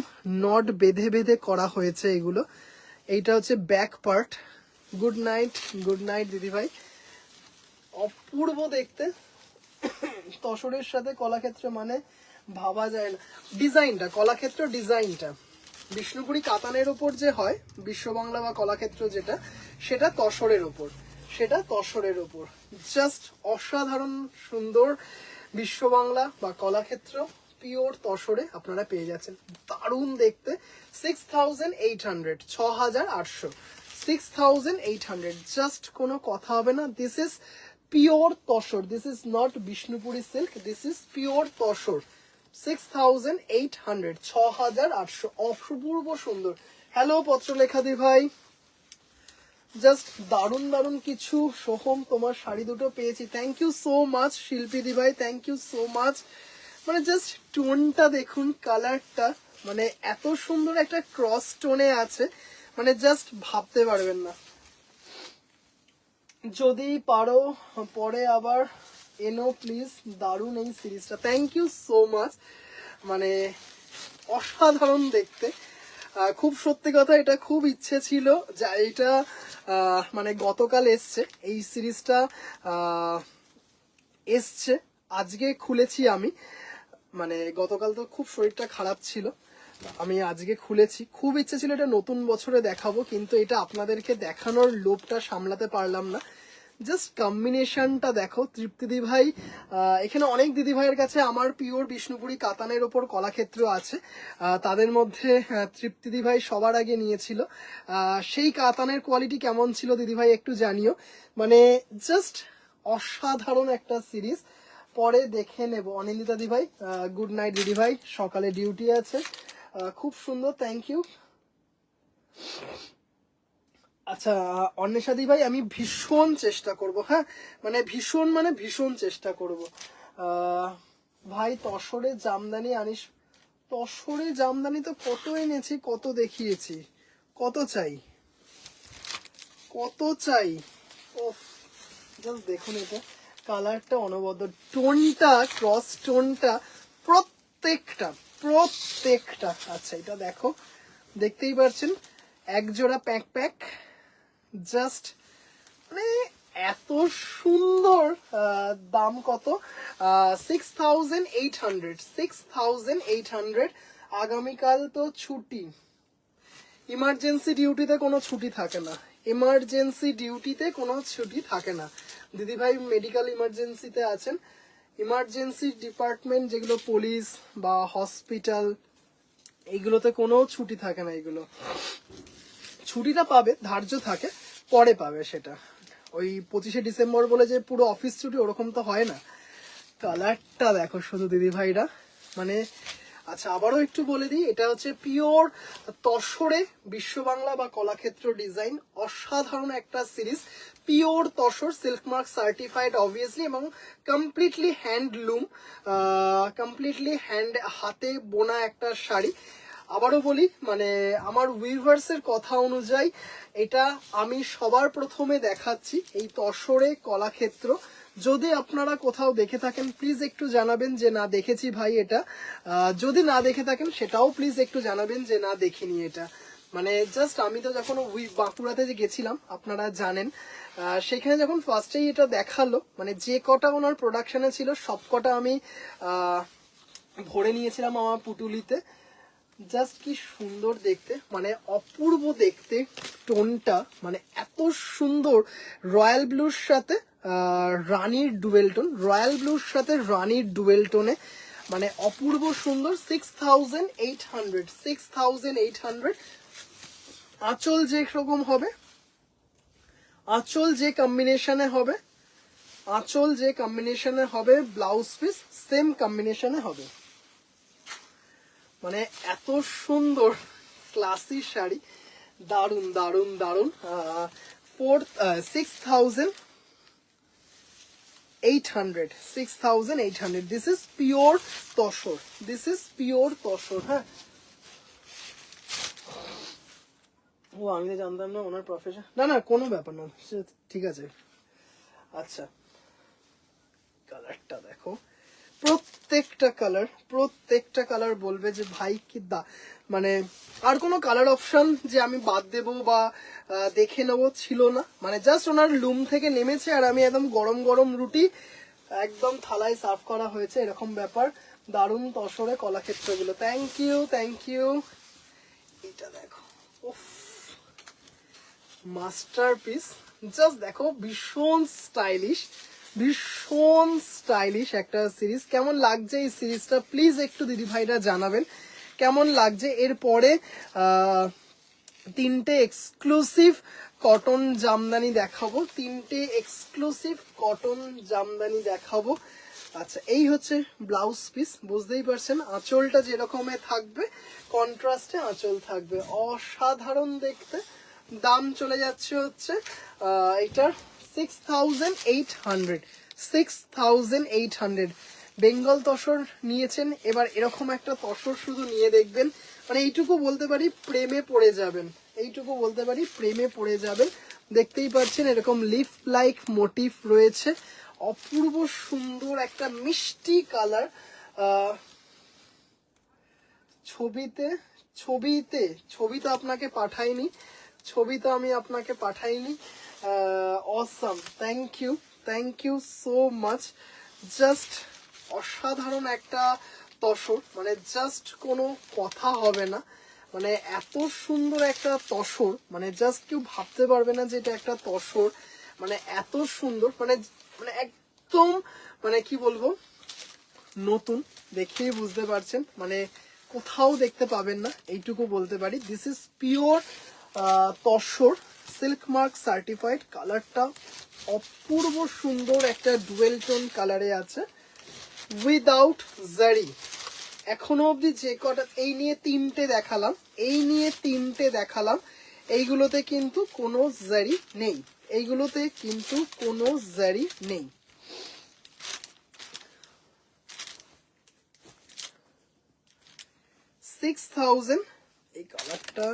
নট বেঁধে বেঁধে করা হয়েছে এগুলো। এইটা হচ্ছে ব্যাক পার্ট। গুড নাইট দিদি ভাই, অপূর্ব দেখতে। তসরের সাথে কলাক্ষেত্র মানে ভাবা যায় না। ডিজাইনটা, কলাক্ষেত্র ডিজাইনটা বিষ্ণুপুরি কাতানের ওপর যে হয় বিশ্ববাংলা বা কলাক্ষেত্র যেটা, সেটা তসরের ওপর, সেটা তসরের ওপর, জাস্ট অসাধারণ সুন্দর। বিশ্ববাংলা বা কলাক্ষেত্র পিওর তসরে আপনারা পেয়ে যাচ্ছেন, দারুণ দেখতে। 6800, 6800, 6800, জাস্ট কোনো কথা হবে না। This is pure tussar, this is not Bishnupuri silk, this is pure tussar. 6800, 6800, অপূর্ব সুন্দর। হ্যালো পত্রলেখাদি ভাই, জাস্ট দারুণ দারুণ কিছু। সোহম, তোমার শাড়ি দুটো পেয়েছি, থ্যাংক ইউ সো মাচ। শিল্পী দি ভাই, থ্যাংক ইউ সো মাচ। মানে জাস্ট টোনটা দেখুন, কালারটা মানে এত সুন্দর একটা ক্রস টোনে আছে, মানে জাস্ট ভাবতে পারবেন না। যদি পারো পরে আবার এনো প্লিজ, দারুণ এই সিরিজটা, থ্যাংক ইউ সো মাচ। মানে অসাধারণ দেখতে। খুব সত্যি কথা, এটা খুব ইচ্ছে ছিল যে এটা মানে গতকাল এসছে এই সিরিজটা, এসছে আজকে খুলেছি আমি। মানে গতকাল তো খুব শরীরটা খারাপ ছিল, আমি আজকে খুলেছি। খুব ইচ্ছে ছিল এটা নতুন বছরে দেখাবো, কিন্তু এটা আপনাদেরকে দেখানোর লোভটা সামলাতে পারলাম না। জাস্ট কম্বিনেশনটা দেখো, তৃপ্তিদি ভাই, এখানে অনেক দিদি ভাইয়ের কাছে আমার পিওর বিষ্ণুপুরি কাতানের ওপর কলাক্ষেত্র আছে, তাদের মধ্যে তৃপ্তিদি ভাই সবার আগে নিয়েছিল। সেই কাতানের কোয়ালিটি কেমন ছিল দিদি ভাই একটু জানিও। মানে জাস্ট অসাধারণ একটা সিরিজ, পরে দেখে নেব। অনিন্দিতা দি ভাই, গুড নাইট দিদি ভাই, সকালে ডিউটি আছে। খুব সুন্দর, থ্যাংক ইউ। আচ্ছা অন্বেষাদি ভাই, আমি ভীষণ চেষ্টা করব, হ্যাঁ মানে ভীষণ চেষ্টা করব। ভাই তসরে জামদানি আনিস, তসরে জামদানি তো কত এনেছি, কত দেখিয়েছি, কত চাই, কত চাই। ও জাস্ট দেখুন, এটা কালারটা অনবদ্য, টোনটা, ক্রস টোনটা, প্রত্যেকটা প্রত্যেকটা। আচ্ছা এটা দেখো, দেখতেই পাচ্ছেন এক জোড়া প্যাক প্যাক, জাস্ট মানে এত সুন্দর। দাম কত? 6,800, 6,800। আগামীকাল তো ছুটি, ইমার্জেন্সি ডিউটিতে কোনো ছুটি থাকে না, ইমার্জেন্সি ডিউটিতে কোনো ছুটি থাকে না। দিদিভাই মেডিকেল ইমার্জেন্সিতে আছেন, ইমার্জেন্সি ডিপার্টমেন্ট যেগুলো পুলিশ বা হসপিটাল, এইগুলোতে কোনো ছুটি থাকে না। এগুলো ছুটিটা পাবে, ধার্য থাকে, পরে পাবে সেটা। ওই 25শে ডিসেম্বর বলে যে পুরো অফিস ছুটি, ওরকম তো হয় না। কালারটা দেখো শুধু দিদি ভাইরা, মানে আচ্ছা আবারও একটু বলে দিই, এটা হচ্ছে পিওর তসরে বিশ্ব বাংলা বা কলাক্ষেত্র ডিজাইন, অসাধারণ একটা series. Pure tussar, silk mark certified obviously, এবং কমপ্লিটলি হ্যান্ডলুম, কমপ্লিটলি হাতে বোনা একটা শাড়ি। আবারও বলি, মানে আমার উইভার্সের কথা অনুযায়ী এটা আমি সবার প্রথমে দেখাচ্ছি, এই তসরে কলাক্ষেত্র। যদি আপনারা কোথাও দেখে থাকেন প্লিজ একটু জানাবেন যে না দেখেছি ভাই এটা, যদি না দেখে থাকেন সেটাও প্লিজ একটু জানাবেন যে না দেখিনি এটা। মানে জাস্ট আমি তো যখন বাঁকুড়াতে যে গেছিলাম আপনারা জানেন, সেখানে যখন ফার্স্টেই এটা দেখালো, মানে যে কটা ওনার প্রোডাকশনে ছিল সব কটা আমি ভরে নিয়েছিলাম আমার পুটুলিতে। জাস্ট কি সুন্দর দেখতে, মানে অপূর্ব দেখতে, টোনটা মানে এত সুন্দর। রয়্যাল ব্লুর সাথে রানীর ডুয়েল টোন, রয়্যাল ব্লুর সাথে রানীর ডুয়েল টোনে, মানে অপূর্ব সুন্দর। 6,800, 6,800। আঁচল যে রকম হবে, আঁচল যে কম্বিনেশনে হবে, আঁচল যে কম্বিনেশনে হবে, ব্লাউজ পিস সেম কম্বিনেশনে হবে। মানে এত সুন্দর ক্লাসি শাড়ি, দারুন দারুন দারুন। 6,800, 6,800। This is pure tussar, this is pure tussar. হ্যাঁ, ও আমি তো জানতাম না ওনার প্রফেশন, না না কোনো ব্যাপার না, ঠিক আছে। আচ্ছা কালারটা দেখো, প্রত্যেকটা কালার বলবে যে ভাই কি মানে আর কোনো কালার অপশন যে আমি বাদ দেব বা দেখে নেবো ছিল না। মানে জাস্ট ওনার লুম থেকে নেমেছে আর আমি একদম গরম গরম রুটি একদম থালায় সার্ভ করা হয়েছে, এরকম ব্যাপার। দারুণ তসরে কলাক্ষেত্রগুলো, থ্যাংক ইউ থ্যাংক ইউ। এটা দেখো, উফ মাস্টারপিস, জাস্ট দেখো ভীষণ স্টাইলিশ, ভীষণ স্টাইলিশ একটা সিরিজ। কেমন লাগছে এই সিরিজটা প্লিজ একটু দিদি ভাইরা জানাবেন কেমন লাগছে। এরপরে তিনটে এক্সক্লুসিভ কটন জামদানি দেখাবো, তিনটে এক্সক্লুসিভ কটন জামদানি দেখাবো। আচ্ছা এই হচ্ছে ব্লাউজ পিস, বুঝতেই পারছেন আঁচলটা যেরকমের থাকবে, কন্ট্রাস্টে আঁচল থাকবে, অসাধারণ দেখতে। দাম চলে যাচ্ছে হচ্ছে এটার 6,800, 6,800। বেঙ্গল তসর নিয়েছেন, এবার এরকম একটা তসর শুধু নিয়ে দেখবেন, মানে এইটুকু বলতে পারি প্রেমে পড়ে যাবেন, এইটুকু বলতে পারি প্রেমে পড়ে যাবেন। দেখতেই পাচ্ছেন এরকম লিফ লাইক মোটিভ রয়েছে, অপূর্ব সুন্দর একটা মিষ্টি কালার। ছবিতে ছবি তো আপনাকে পাঠাইনি, ছবি তো আমি আপনাকে পাঠাইনি। Awesome, thank you so much. Just অসাধারণ একটা তসর, মানে জাস্ট কোনো কথা হবে না, মানে এত সুন্দর একটা তসর, মানে জাস্ট কেউ ভাবতে পারবে না যে এটা একটা তসর, মানে এত সুন্দর, মানে মানে একদম, মানে কি বলবো, নতুন, দেখেই বুঝতে পারছেন, মানে কোথাও দেখতে পাবেন না, এইটুকু বলতে পারি। This is pure tussar, silk mark certified. কালারটা অপূর্ব সুন্দর একটা ডুয়েল টোন কালারে আছে, উইদাউট জারি। এখনো অবধি যে কটা, এই নিয়ে তিনটে দেখালাম, এইগুলোতে কিন্তু কোনো জারি নেই, এইগুলোতে কিন্তু কোনো জারি নেই। 6000, এই কালারটা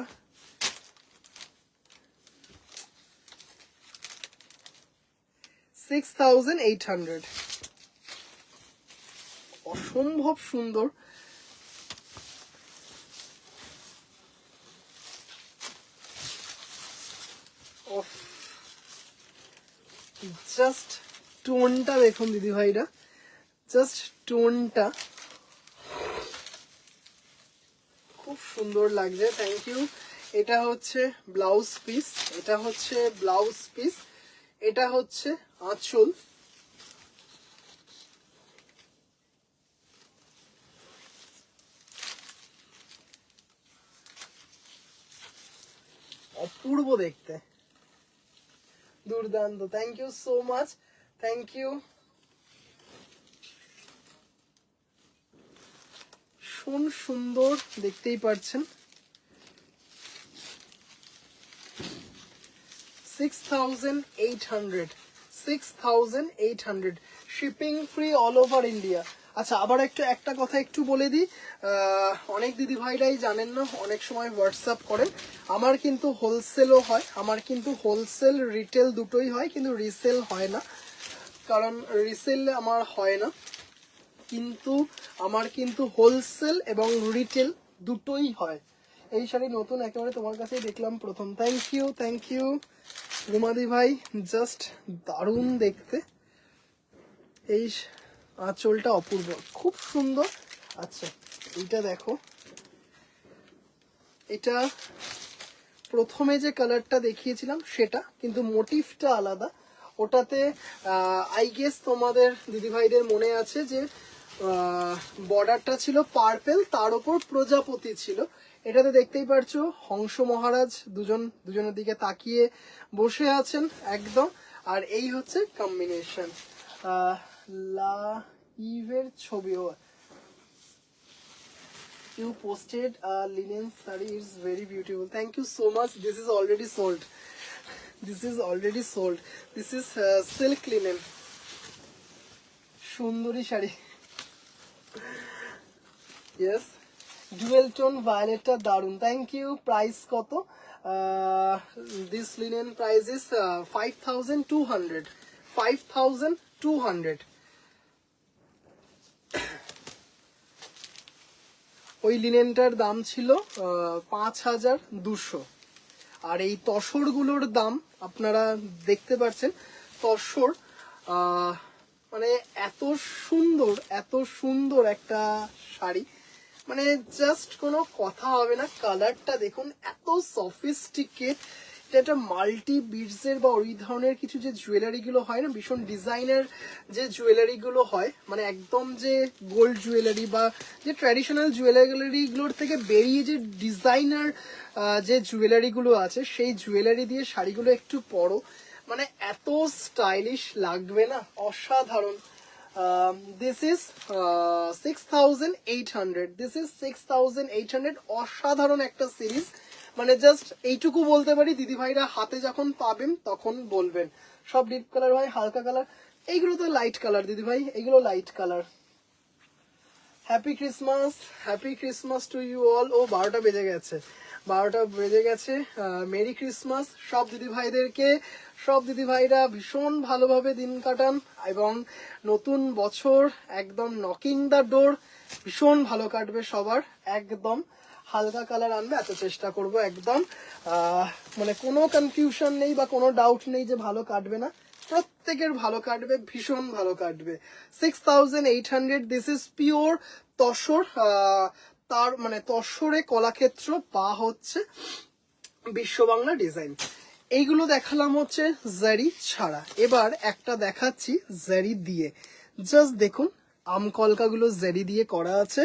$6,800, অসম্ভব সুন্দর। জাস্ট টোনটা দেখুন দিদি ভাইরা, জাস্ট টোনটা খুব সুন্দর লাগছে, থ্যাংক ইউ। এটা হচ্ছে ব্লাউজ পিস, এটা হচ্ছে আঁচল। অপূর্ব দেখতে, দুর্দান্ত, thank you so much, thank you. ভীষণ সুন্দর, দেখতেই পাচ্ছেন। 6,800 shipping free all over India. আচ্ছা, আবার একটা কথা একটু বলে দিই, অনেক দিদি ভাইরাই জানেন না, অনেক সময় হোয়াটসঅ্যাপ করেন, আমার কিন্তু হোলসেলও হয়, আমার কিন্তু হোলসেল রিটেল দুটোই হয়, কিন্তু রিসেল হয় না, কারণ রিসেল আমার হয় না, কিন্তু আমার কিন্তু হোলসেল এবং রিটেল দুটোই হয়। এই শাড়ি নতুন, একেবারে তোমার কাছেই দেখলাম প্রথম। থ্যাংক ইউ রুমাদি ভাই, জাস্ট দারুণ দেখতে। এই আঁচলটা অপূর্ব, খুব সুন্দর। আচ্ছা, এইটা দেখো, এটা প্রথমে যে কালারটা দেখিয়েছিলাম সেটা, কিন্তু মোটিভটা আলাদা। ওটাতে আই গেস তোমাদের দিদিভাইদের মনে আছে যে বর্ডারটা ছিল পার্পেল, তার উপর প্রজাপতি ছিল। এটাতে দেখতেই পারছো হংস মহারাজ দুজনের দিকে তাকিয়ে বসে আছেন একদম। আর এই হচ্ছে কম্বিনেশন, লা ইভের ছবিও। You posted a linen saree, it's very beautiful. Thank you so much. This is already sold. This is silk linen. Sundari shari. Yes. Dual tone violet ta darun. Thank you. Price koto? This linen price is 5,200. 5,200. ওই লিনেনটার দাম ছিল 5,200। আর এই তসরগুলোর দাম আপনারা দেখতে পাচ্ছেন, তসর মানে এত সুন্দর একটা শাড়ি, মানে জাস্ট কোনো কথা হবে না। কালারটা দেখুন, এত সফিস্টিকেট। এটা একটা মাল্টি বিডসের বা ওই ধরনের কিছু যে জুয়েলারিগুলো হয় না, ভীষণ ডিজাইনার যে জুয়েলারিগুলো হয়, মানে একদম যে গোল্ড জুয়েলারি বা যে ট্র্যাডিশনাল জুয়েলারিগুলোর থেকে বেরিয়ে যে ডিজাইনার যে জুয়েলারিগুলো আছে, সেই জুয়েলারি দিয়ে শাড়িগুলো একটু পরো, মানে এত স্টাইলিশ লাগবে না, অসাধারণ। This is 6,800. This is 6,800. অসাধারণ একটা সিরিজ, মানে জাস্ট এইটুকু বলতে পারি, দিদি ভাইরা হাতে যখন পাবেন তখন বলবেন। সব ডিপ কালার হয়, হালকা কালার, এইগুলো তো লাইট কালার দিদি ভাই, এগুলো light colour. Happy Christmas to you all. ও 12টা বেজে গেছে, মেরি ক্রিসমাস সব দিদি ভাইদেরকে। সব দিদি ভাইরা ভীষণ ভালোভাবে দিন কাটান, এবং নতুন বছর একদম নকিং দ্য ডোর, ভীষণ ভালো কাটবে সবার, একদম হালকা কালার আনবে, এত চেষ্টা করব একদম মানে কোনো কনফিউশন নেই বা কোনো ডাউট নেই যে ভালো কাটবে না, প্রত্যেকের ভালো কাটবে, ভীষণ ভালো কাটবে। 6800, দিস ইজ পিওর তসর, তার মানে তসরে কলাক্ষেত্র বা হচ্ছে বিশ্ব বাংলা ডিজাইন। এইগুলো দেখালাম হচ্ছে জারি ছাড়া, এবার একটা দেখাচ্ছি জারি দিয়ে। জাস্ট দেখুন আমকলকাগুলো জারি দিয়ে করা আছে,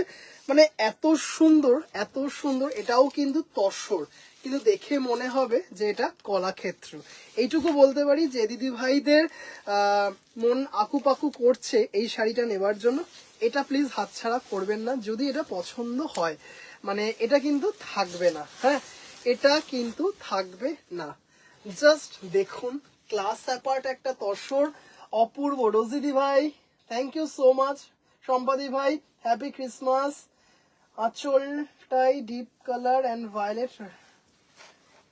মানে এত সুন্দর এত সুন্দর। এটাও কিন্তু তসর, কিন্তু দেখে মনে হবে যে এটা কলাক্ষেত্র। এইটুকু বলতে পারি যে দিদি ভাইদের মন আকুপাকু করছে এই শাড়িটা নেবার জন্য, এটা প্লিজ হাতছাড়া করবেন না যদি এটা পছন্দ হয়। মানে এটা কিন্তু থাকবে না, হ্যাঁ এটা কিন্তু থাকবে না। জাস্ট দেখুন ক্লাস অ্যাপার্ট একটা তসর, অপূর্ব। রোজিদি ভাই থ্যাংক ইউ সো মাচ, সম্পাদি ভাই হ্যাপি ক্রিসমাস। আঁচলটাই deep colour and violet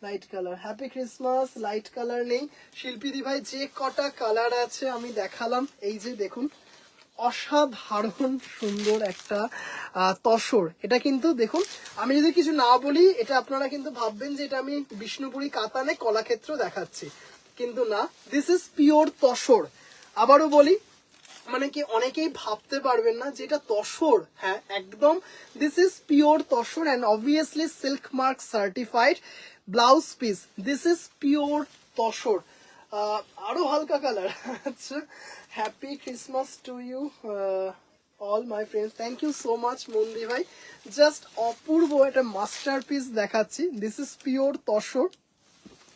light colour, happy Christmas. Light colour নেই শিল্পীদি ভাই, যে কটা কালার আছে আমি দেখালাম। এই যে দেখুন অসাধারণ সুন্দর একটা তসর। এটা কিন্তু দেখুন আমি যদি কিছু না বলি এটা আপনারা কিন্তু ভাববেন যে এটা আমি বিষ্ণুপুরি কাতানে কলাক্ষেত্র দেখাচ্ছি, কিন্তু না, দিস ইজ পিওর তসর। আবারও বলি, মানে কি অনেকেই ভাবতে পারবেন না যে এটা তসর, হ্যাঁ একদম this is pure tussar and obviously silk mark certified blouse piece, this is pure tussar. আরো হালকা কালার। আচ্ছা, happy Christmas to you all my friends, thank you so much মন্দি ভাই। জাস্ট অপূর্ব একটা মাস্টার পিস দেখাচ্ছি, this is pure tussar,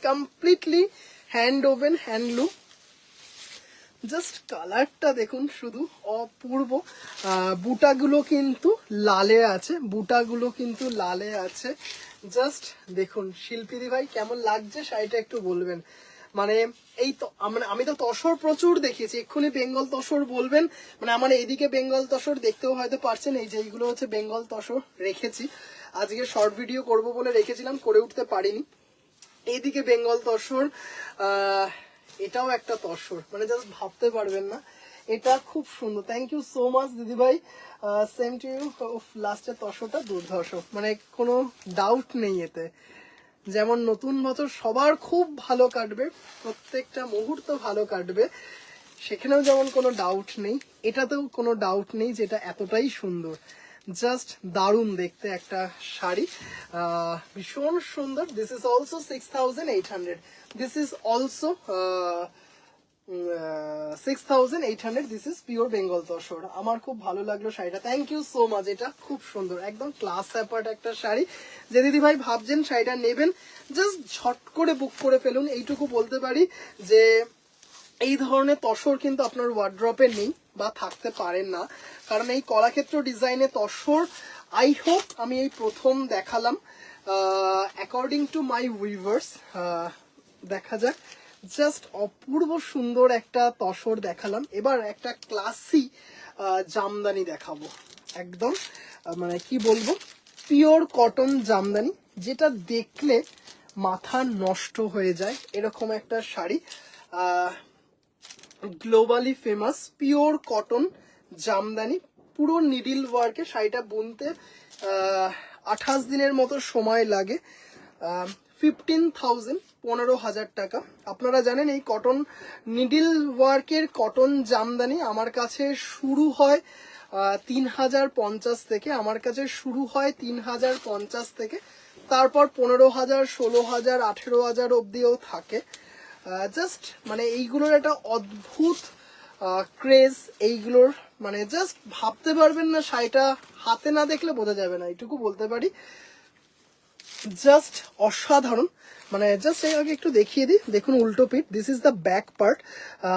completely hand woven handloom. Just কালারটা দেখুন শুধু অপূর্ব। বুটাগুলো কিন্তু লালে আছে, বুটাগুলো কিন্তু লালে আছে। জাস্ট দেখুন শিল্পীদি ভাই কেমন লাগছে শাড়িটা একটু বলবেন। মানে এই তো আমি তো তসর প্রচুর দেখিয়েছি, এক্ষুনি বেঙ্গল তসর বলবেন, মানে আমার এইদিকে বেঙ্গল তসর দেখতেও হয়তো পারছেন। এই যে এইগুলো হচ্ছে বেঙ্গল তসর রেখেছি, আজকে শর্ট ভিডিও করব বলে রেখেছিলাম, করে উঠতে পারিনি। এইদিকে বেঙ্গল তসর, এটাও একটা তসর, মানে জাস্ট ভাবতে পারবেন না, এটা খুব সুন্দর। থ্যাংক ইউ সো মাচ দিদি ভাই, সেম টু ইউ। লাস্টের তসরটা দুর্ধর্ষ, মানে কোনো ডাউট নেই এতে। যেমন নতুন বছর সবার খুব ভালো কাটবে, প্রত্যেকটা মুহূর্ত ভালো কাটবে, সেখানেও যেমন কোনো ডাউট নেই, এটাতেও কোনো ডাউট নেই যে এটা এতটাই সুন্দর। জাস্ট দারুণ দেখতে একটা শাড়ি, ভীষণ সুন্দর। This is also 6800, this is also 6800, this is pure Bengal tussar. আমার খুব ভালো লাগলো শাড়িটা, থ্যাংক ইউ সো মাচ। এটা খুব সুন্দর, একদম ক্লাস অ্যাপার্ট একটা শাড়ি। যে দিদি ভাই ভাবছেন শাড়িটা নেবেন, জাস্ট ঝট করে বুক করে ফেলুন। এইটুকু বলতে পারি যে এই ধরনের তসর কিন্তু আপনার ওয়ার্ড্রপে নেই বা থাকতে পারেন না, কারণ এই কলাক্ষেত্র ডিজাইনে তসর আই হোপ আমি এই প্রথম দেখালাম অ্যাকর্ডিং টু মাই উইভার্স। দেখা যাক, জাস্ট অপূর্ব সুন্দর একটা তসর দেখালাম। এবার একটা ক্লাসি জামদানি দেখাবো, একদম মানে কি বলবো, পিওর কটন জামদানি, যেটা দেখলে মাথা নষ্ট হয়ে যায় এরকম একটা sari. Globally famous pure cotton Jamdani, পুরো নিডিল ওয়ার্কে। শাড়িটা বুনতে 28 দিনের মতো সময় লাগে। 15,000, 15,000 টাকা। আপনারা জানেন এই কটন নিডিল ওয়ার্কের কটন জামদানি আমার কাছে শুরু হয় 3,050 থেকে, আমার কাছে শুরু হয় 3,050 থেকে, তারপর 15,000, 16,000, 18,000 অব্দিও থাকে। জাস্ট মানে এইগুলোর একটা অদ্ভুত ক্রেজ এইগুলোর, মানে জাস্ট ভাবতে পারবেন না, শাড়িটা হাতে না দেখলে বোঝা যাবে না, এইটুকু বলতে পারি। জাস্ট অসাধারণ, মানে জাস্ট আগে একটু দেখিয়ে দিই, দেখুন উল্টো পিঠ, this is the back part.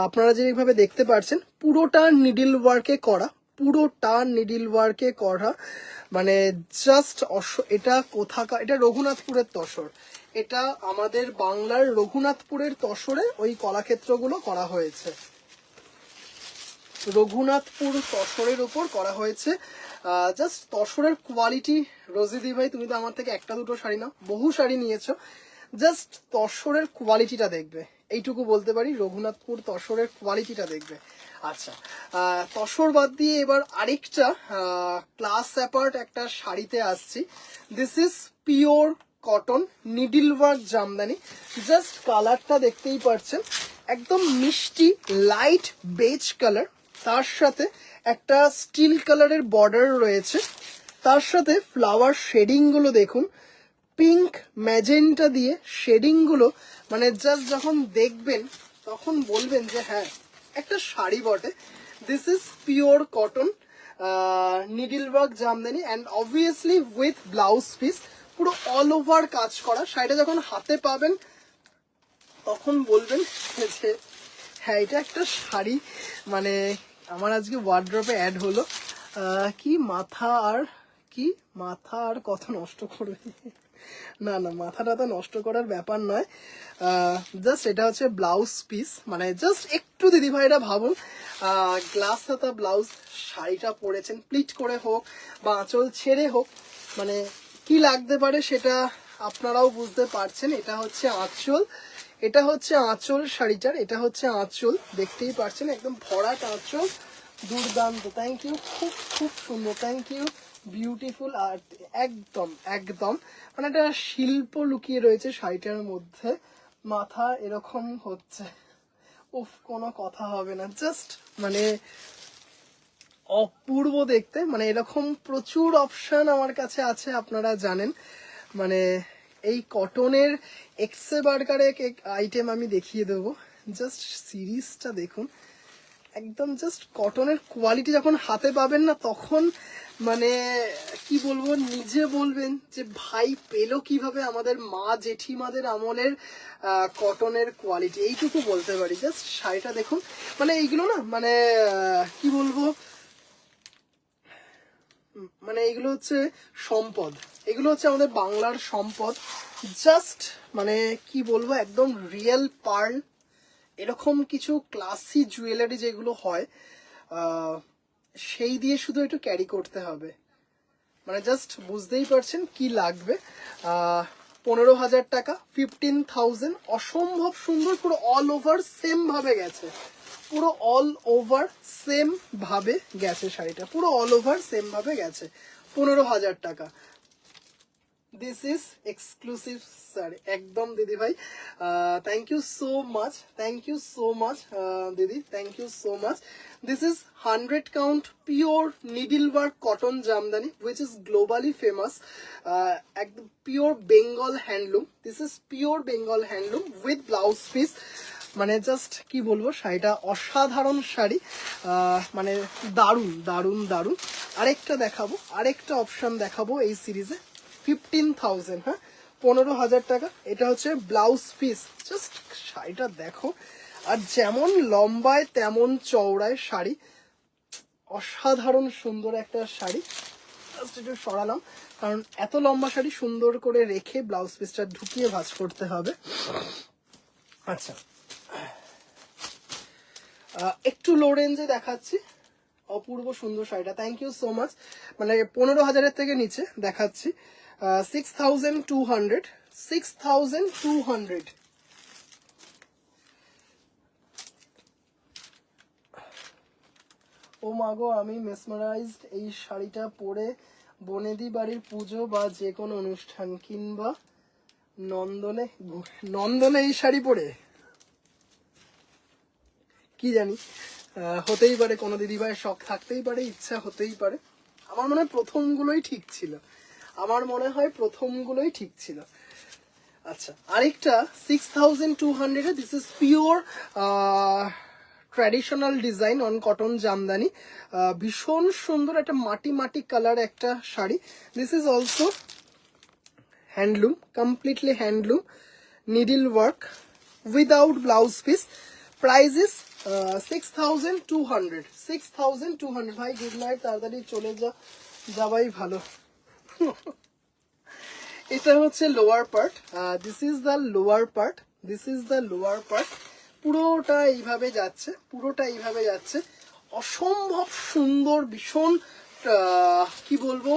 আপনারা যেভাবে দেখতে পাচ্ছেন পুরোটা নিডিল ওয়ার্কে করা, পুরোটা নিডিল ওয়ার্কে করা, মানে জাস্ট এটা কোথাকার, এটা রঘুনাথপুরের তসর, এটা আমাদের বাংলার রঘুনাথপুরের তসরে ওই কলাক্ষেত্রগুলো করা হয়েছে, রঘুনাথপুর তসরের উপর করা হয়েছে। জাস্ট তসরের কোয়ালিটি, রোজিদি ভাই তুমি তো আমার থেকে একটা দুটো শাড়ি না বহু শাড়ি নিয়েছো, জাস্ট তসরের কোয়ালিটিটা দেখবে, এইটুকু বলতে পারি, রঘুনাথপুর তসরের কোয়ালিটিটা দেখবে। আচ্ছা, তসর বাদ দিয়ে এবার আরেকটা ক্লাস অ্যাপার্ট একটা শাড়িতে আসছি। This is pure cotton needle work Jamdani. Just কালারটা দেখতেই পাচ্ছেন, একদম মিষ্টি লাইট বেজ কালার, তার সাথে একটা স্টিল কালারের বর্ডার রয়েছে, তার সাথে ফ্লাওয়ার শেডিং গুলো দেখুন, পিঙ্ক ম্যাজেন্টা দিয়ে শেডিং গুলো, মানে জাস্ট যখন দেখবেন তখন বলবেন যে হ্যাঁ একটা শাড়ি বটে। This is pure cotton needle work Jamdani and obviously with blouse piece, পুরো অল ওভার কাজ করা। শাড়িটা যখন হাতে পাবেন তখন বলবেন যে হ্যাঁ এটা একটা শাড়ি। মানে আমার আজকে ওয়ার্ড্রপে অ্যাড হলো কি মাথা আর কত নষ্ট করবে, না না মাথাটা তো নষ্ট করার ব্যাপার নয়। জাস্ট এটা হচ্ছে ব্লাউজ পিস, মানে জাস্ট একটু দিদিভাইরা ভাবুন গ্লাস হাতা ব্লাউজ শাড়িটা পরেছেন, প্লিট করে হোক বা আঁচল ছেড়ে হোক, মানে কি লাগতে পারে সেটা আপনারাও বুঝতে পারছেন। এটা হচ্ছে আঁচল, এটা হচ্ছে আঁচল শাড়িটার, এটা হচ্ছে আঁচল, দেখতেই পাচ্ছেন একদম ভরাট আঁচল, দুর্দান্ত। থ্যাংক ইউ, খুব খুব সুন্দর, থ্যাংক ইউ, বিউটিফুল। আর একদম একদম মানে একটা শিল্প লুকিয়ে রয়েছে শাড়িটার মধ্যে। মাথা এরকম হচ্ছে, উফ কোনো কথা হবে না, জাস্ট মানে অপূর্ব দেখতে। মানে এরকম প্রচুর অপশন আমার কাছে আছে, আপনারা জানেন। মানে এই কটনের এক্সে বার্গার এক আইটেম আমি দেখিয়ে দেবো, জাস্ট সিরিজটা দেখুন, একদম জাস্ট কটনের কোয়ালিটি যখন হাতে পাবেন না তখন মানে কি বলবো, নিজে বলবেন যে ভাই পেলো কিভাবে আমাদের মা জেঠিমাদের আমলের কটনের কোয়ালিটি, এইটুকু বলতে পারি। জাস্ট শাড়িটা দেখুন, মানে এইগুলো না মানে কি বলবো, মানে এগুলো হচ্ছে সম্পদ, এগুলো হচ্ছে আমাদের বাংলার সম্পদ। জাস্ট মানে কি বলবো, একদম রিয়েল পার্ল, এরকম কিছু ক্লাসি জুয়েলারি যেগুলো হয় সেই দিয়ে শুধু একটু ক্যারি করতে হবে। মানে জাস্ট বুঝতেই পারছেন কি লাগবে। 15,000 টাকা, 15,000, অসম্ভব সুন্দর, পুরো অল ওভার সেম ভাবে গেছে, পুরো অল ওভার সেম ভাবে গেছে শাড়িটা, পুরো অল ওভার সেম ভাবে গেছে, 15,000 টাকা। দিস ইজ এক্সক্লুসিভ স্যার, একদম দিদি ভাই। Thank you so much, thank you so much দিদি, thank you so much. This is 100 count pure needle work cotton jamdani which is globally famous, একদম pure Bengal handloom. This is pure Bengal handloom with blouse piece. মানে just কি বলবো, শাড়িটা অসাধারণ শাড়ি, মানে দারুণ দারুণ দারুণ। আরেকটা দেখাবো, আরেকটা অপশন দেখাবো এই সিরিজে, 15,000, হ্যাঁ 15,000 টাকা। এটা হচ্ছে ব্লাউজ পিস, জাস্ট শাড়িটা দেখো, আর যেমন লম্বায় তেমন চওড়ায় শাড়ি, অসাধারণ সুন্দর একটা শাড়ি। জাস্ট একটু সরালাম কারণ এত লম্বা শাড়ি সুন্দর করে রেখে ব্লাউজ পিসটা ঢুকিয়ে ভাঁজ করতে হবে। আচ্ছা, একটু লো রেঞ্জে দেখাচ্ছি, অপূর্ব সুন্দর শাড়িটা, থ্যাংক ইউ সো মাচ। মানে 15,000 থেকে নিচে দেখাচ্ছি, 6,200, 6,200। ও মাগো, আমি মেসমারাইজড এই শাড়িটা পরে বনেদি বাড়ির পুজো বা যে কোনো অনুষ্ঠান কিংবা নন্দনে, নন্দনে এই শাড়ি পরে কি জানি, হতেই পারে, কোনো দিদিভাইয়ের শখ থাকতেই পারে, ইচ্ছা হতেই পারে। আমার মনে হয় প্রথমগুলোই ঠিক ছিল, আমার মনে হয় প্রথমগুলোই ঠিক ছিল। আচ্ছা, আরেকটা 6,200, this is pure traditional design on cotton Jamdani, ভীষণ সুন্দর একটা মাটি মাটি কালার একটা sari. This is also handloom, completely handloom, needle work without blouse piece. Price is 6,200, 6,200। ভাই গুড নাইট, তাড়াতাড়ি চলে যাওয়াই ভালো। এটা হচ্ছে lower part, this is the lower part, this is the lower part. পুরোটা এইভাবে যাচ্ছে, পুরোটা এইভাবে যাচ্ছে, অসম্ভব সুন্দর, ভীষণ কি বলবো,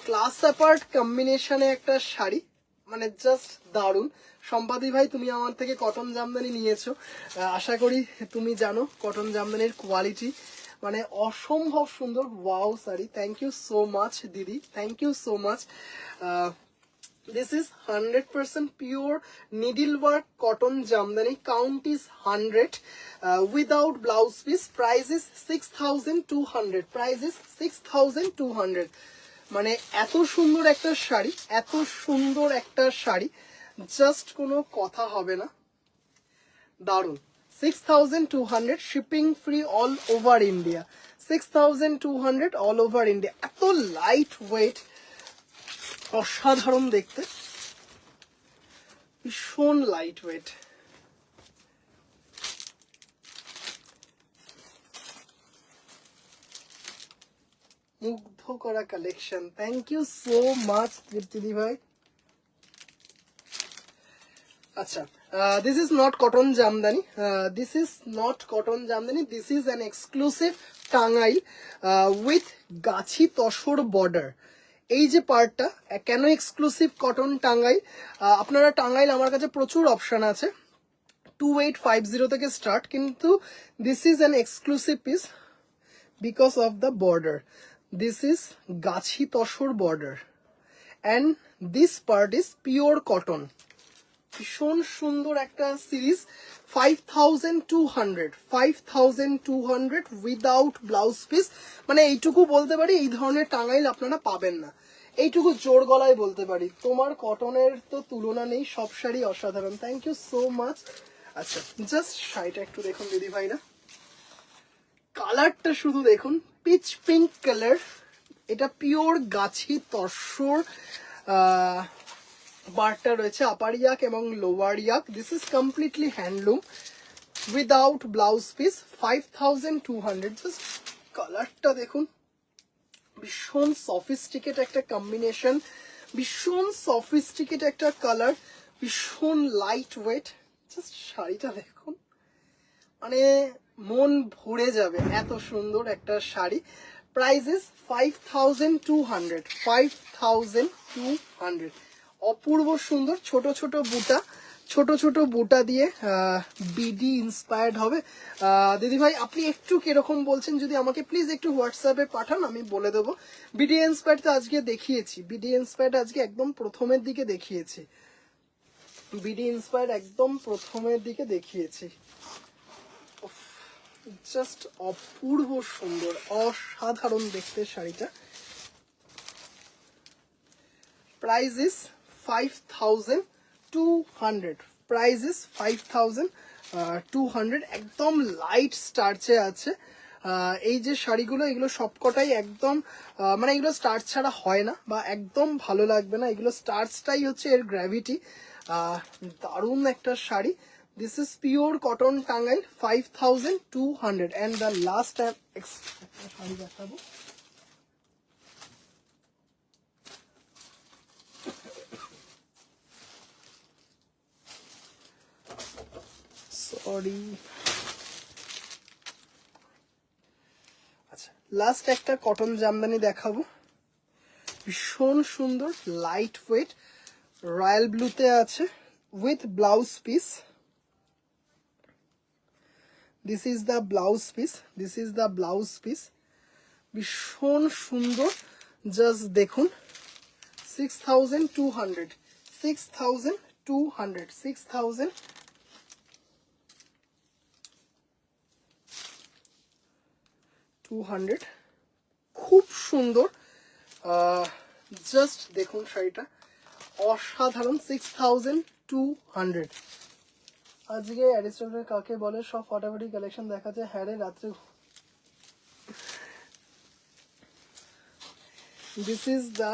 ক্লাস অ্যাপার্ট কম্বিনেশনে একটা শাড়ি। মানে জাস্ট দারুণ। সম্পাদি ভাই তুমি আমার থেকে কটন জামদানি নিয়েছো, আশা করি তুমি জানো কটন জামদানির কোয়ালিটি মানে অসম্ভব সুন্দর। Wow sari, thank you so much দিদি, thank you so much. This is 100% pure needlework cotton jamdani. Count is 100 without blouse piece. Price is 6,200. Price is 6,200. মানে এত সুন্দর একটা শাড়ি, এত সুন্দর একটা শাড়ি, জাস্ট কোনো কথা হবে না, দারুন। 6,200 shipping free all over India. 6,200 all over India. এত লাইট ওয়েট, অসাধারণ দেখতে, ভীষণ লাইট ওয়েট। মুগ্ধ করা collection, thank you so much Dipti ভাই। আচ্ছা, this is not cotton jamdani. This is not cotton jamdani. This is an exclusive Tangail with Gachhi tussar border. এই যে পার্টটা কেন এক্সক্লুসিভ কটন টাঙ্গাইল, আপনারা টাঙ্গাইল আমার কাছে প্রচুর অপশন আছে, 2850 থেকে স্টার্ট, কিন্তু this is an exclusive piece because of the border. This is Gachhi tussar border and this part is pure cotton. ভীষণ সুন্দর একটা সিরিজ। 5,200 5,200 without blouse piece. মানে এইটুকু বলতে পারি এই ধরনের টাঙ্গাইল আপনারা পাবেন না, এইটুকু জোর গলায় বলতে পারি। তোমার কটনের তো তুলনা নেই, সব শাড়ি অসাধারণ। Thank you so much. আচ্ছা, জাস্ট শাড়িটা একটু দেখুন দিদি ভাইরা, কালারটা শুধু দেখুন, পিচ পিঙ্ক কালার। এটা পিওর গাছি তসর বারটা রয়েছে, আপার ইয়াক এবং লোয়ার ইয়াক। This is completely handloom without blouse piece. 5,200। Just কালারটা দেখুন, ভীষণ সফিস্টিকেট একটা কম্বিনেশন, ভীষণ সফিস্টিকেট একটা কালার, ভীষণ লাইট ওয়েট। জাস্ট শাড়িটা দেখুন, মানে মন ভরে যাবে, এত সুন্দর একটা শাড়ি। Price is 5,200 5,200। অপূর্ব সুন্দর ছোট ছোট বুটা, ছোট ছোট বুটা দিয়ে বিডি ইন্সপায়ার্ড হবে। দিদি ভাই আপনি একটু কিরকম বলছেন যদি আমাকে প্লিজ একটু হোয়াটসঅ্যাপে পাঠান, আমি বলে দেবো। বিডি ইন্সপায়ার্ড তো আজকে দেখিয়েছি, বিডি ইন্সপায়ার্ড আজকে একদম প্রথমের দিকে দেখিয়েছি, বিডি ইন্সপায়ার্ড একদম প্রথমের দিকে দেখিয়েছি। জাস্ট অপূর্ব সুন্দর, অসাধারণ দেখতে শাড়িটা। Price is 5,200। Price is 5,200। একদম লাইট স্টার্চে আছে এই যে শাড়িগুলো, এগুলো সবকটাই একদম মানে এগুলো স্টার্চ ছাড়া হয় না বা একদম ভালো লাগবে না, এগুলো স্টার্চটাই হচ্ছে এর গ্র্যাভিটি। দারুণ একটা sari. This is pure cotton Tangail, 5,200. And the last time sari দেখাবো, সরি। আচ্ছা, লাস্ট একটা কটন জামদানি দেখাবো, ভীষণ সুন্দর লাইট ওয়েট, রয়্যাল ব্লুতে আছে with blouse piece. This is the blouse piece, this is the blouse piece. ভীষণ সুন্দর, জাস্ট দেখুন। 6,200 6,200 6,200। খুব সুন্দর, জাস্ট দেখুন শাড়িটা অসাধারণ। 6,200। আজকে অ্যারিস্টটল কাকে বলে, সব ফাটাফাটি কালেকশন দেখাচ্ছে। হ্যাঁ রে, রাত্রে। This is the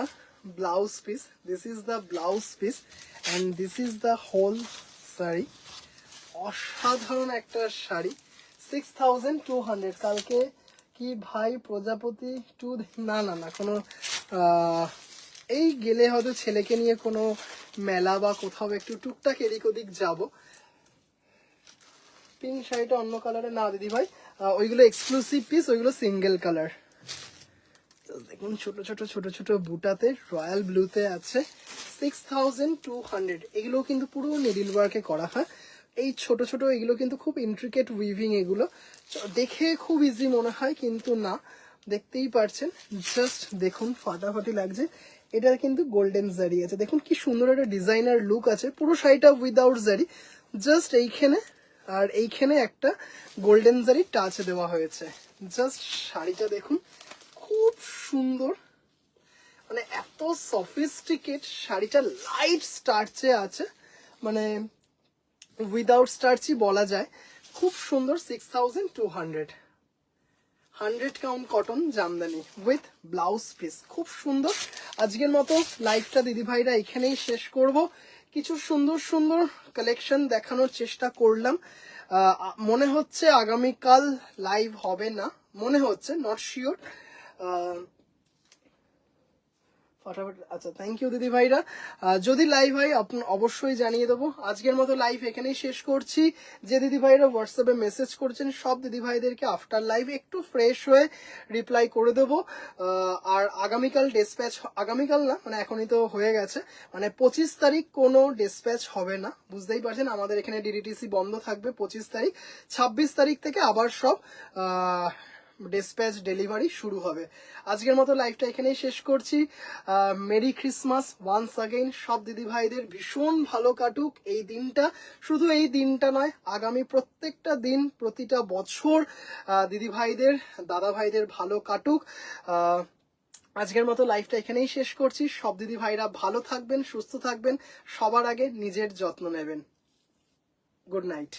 blouse piece, this is the blouse piece and this is the whole sari. অসাধারণ একটা শাড়ি। 6,200। কালকে কি ভাই প্রজাপতি টু, না না না, কোনো এই গেলে হয়তো ছেলেকে নিয়ে কোনো মেলা বা কোথাও একটু টুকটাক এদিক ওদিক যাবো। পিঙ্ক শাড়িটা অন্য কালারে না দিদি ভাই, ওইগুলো এক্সক্লুসিভ পিস, ওইগুলো সিঙ্গেল কালার। দেখুন ছোট ছোট ছোট ছোট বুটাতে রয়্যাল ব্লুতে আছে। 6200। এগুলো কিন্তু পুরো নিডল ওয়ার্কে করা হয়। এই ছোট ছোট এগুলো কিন্তু খুব ইন্ট্রিকেট উইভিং, এগুলো দেখে খুব ইজি মনে হয় কিন্তু না, দেখতেই পারছেন। জাস্ট দেখুন ফাটাফাটি লাগছে। এটার কিন্তু গোল্ডেন জারি আছে, দেখুন কি সুন্দর একটা ডিজাইনার লুক আছে। পুরো শাড়িটা উইদাউট জারি, জাস্ট এইখানে আর এইখানে একটা গোল্ডেন জারি টাচ দেওয়া হয়েছে। জাস্ট শাড়িটা দেখুন খুব সুন্দর, মানে এত সফিস্টিকেট। শাড়িটা লাইট স্টার্চে আছে, মানে উইদাউট স্টার্চই বলা যায়। খুব সুন্দর। 6200, 100 count cotton Jamdani with blouse piece, খুব সুন্দর। আজকের মতো লাইভটা দিদিভাইরা এখানেই শেষ করব। কিছু সুন্দর সুন্দর কালেকশন দেখানোর চেষ্টা করলাম। মনে হচ্ছে আগামীকাল লাইভ হবে না, মনে হচ্ছে, নট শিওর। ফটাফট, আচ্ছা থ্যাংক ইউ দিদি ভাইরা। যদি লাইভ হয় অবশ্যই জানিয়ে দেবো। আজকের মতো লাইভ এখানেই শেষ করছি। যে দিদি ভাইরা হোয়াটসঅ্যাপে মেসেজ করছেন সব দিদি ভাইদেরকে আফটার লাইভ একটু ফ্রেশ হয়ে রিপ্লাই করে দেবো। আর আগামীকাল ডিসপ্যাচ, আগামীকাল না মানে এখনই তো হয়ে গেছে, মানে 25 তারিখ কোনো ডিসপ্যাচ হবে না, বুঝতেই পারছেন। আমাদের এখানে ডিডিটিসি বন্ধ থাকবে 25 তারিখ। 26 তারিখ থেকে আবার সব ডিসপ্যাচ ডেলিভারি শুরু হবে। আজকের মতো লাইভটা এখানেই শেষ করছি। Merry Christmas once again. সব দিদি ভাইদের ভীষণ ভালো কাটুক এই দিনটা। শুধু এই দিনটা নয়, আগামী প্রত্যেকটা দিন, প্রতিটা বছর দিদি ভাইদের, দাদা ভাইদের ভালো কাটুক। আজকের মতো লাইভটা এখানেই শেষ করছি। সব দিদি ভাইরা ভালো থাকবেন, সুস্থ থাকবেন, সবার আগে নিজের যত্ন নেবেন। Good night.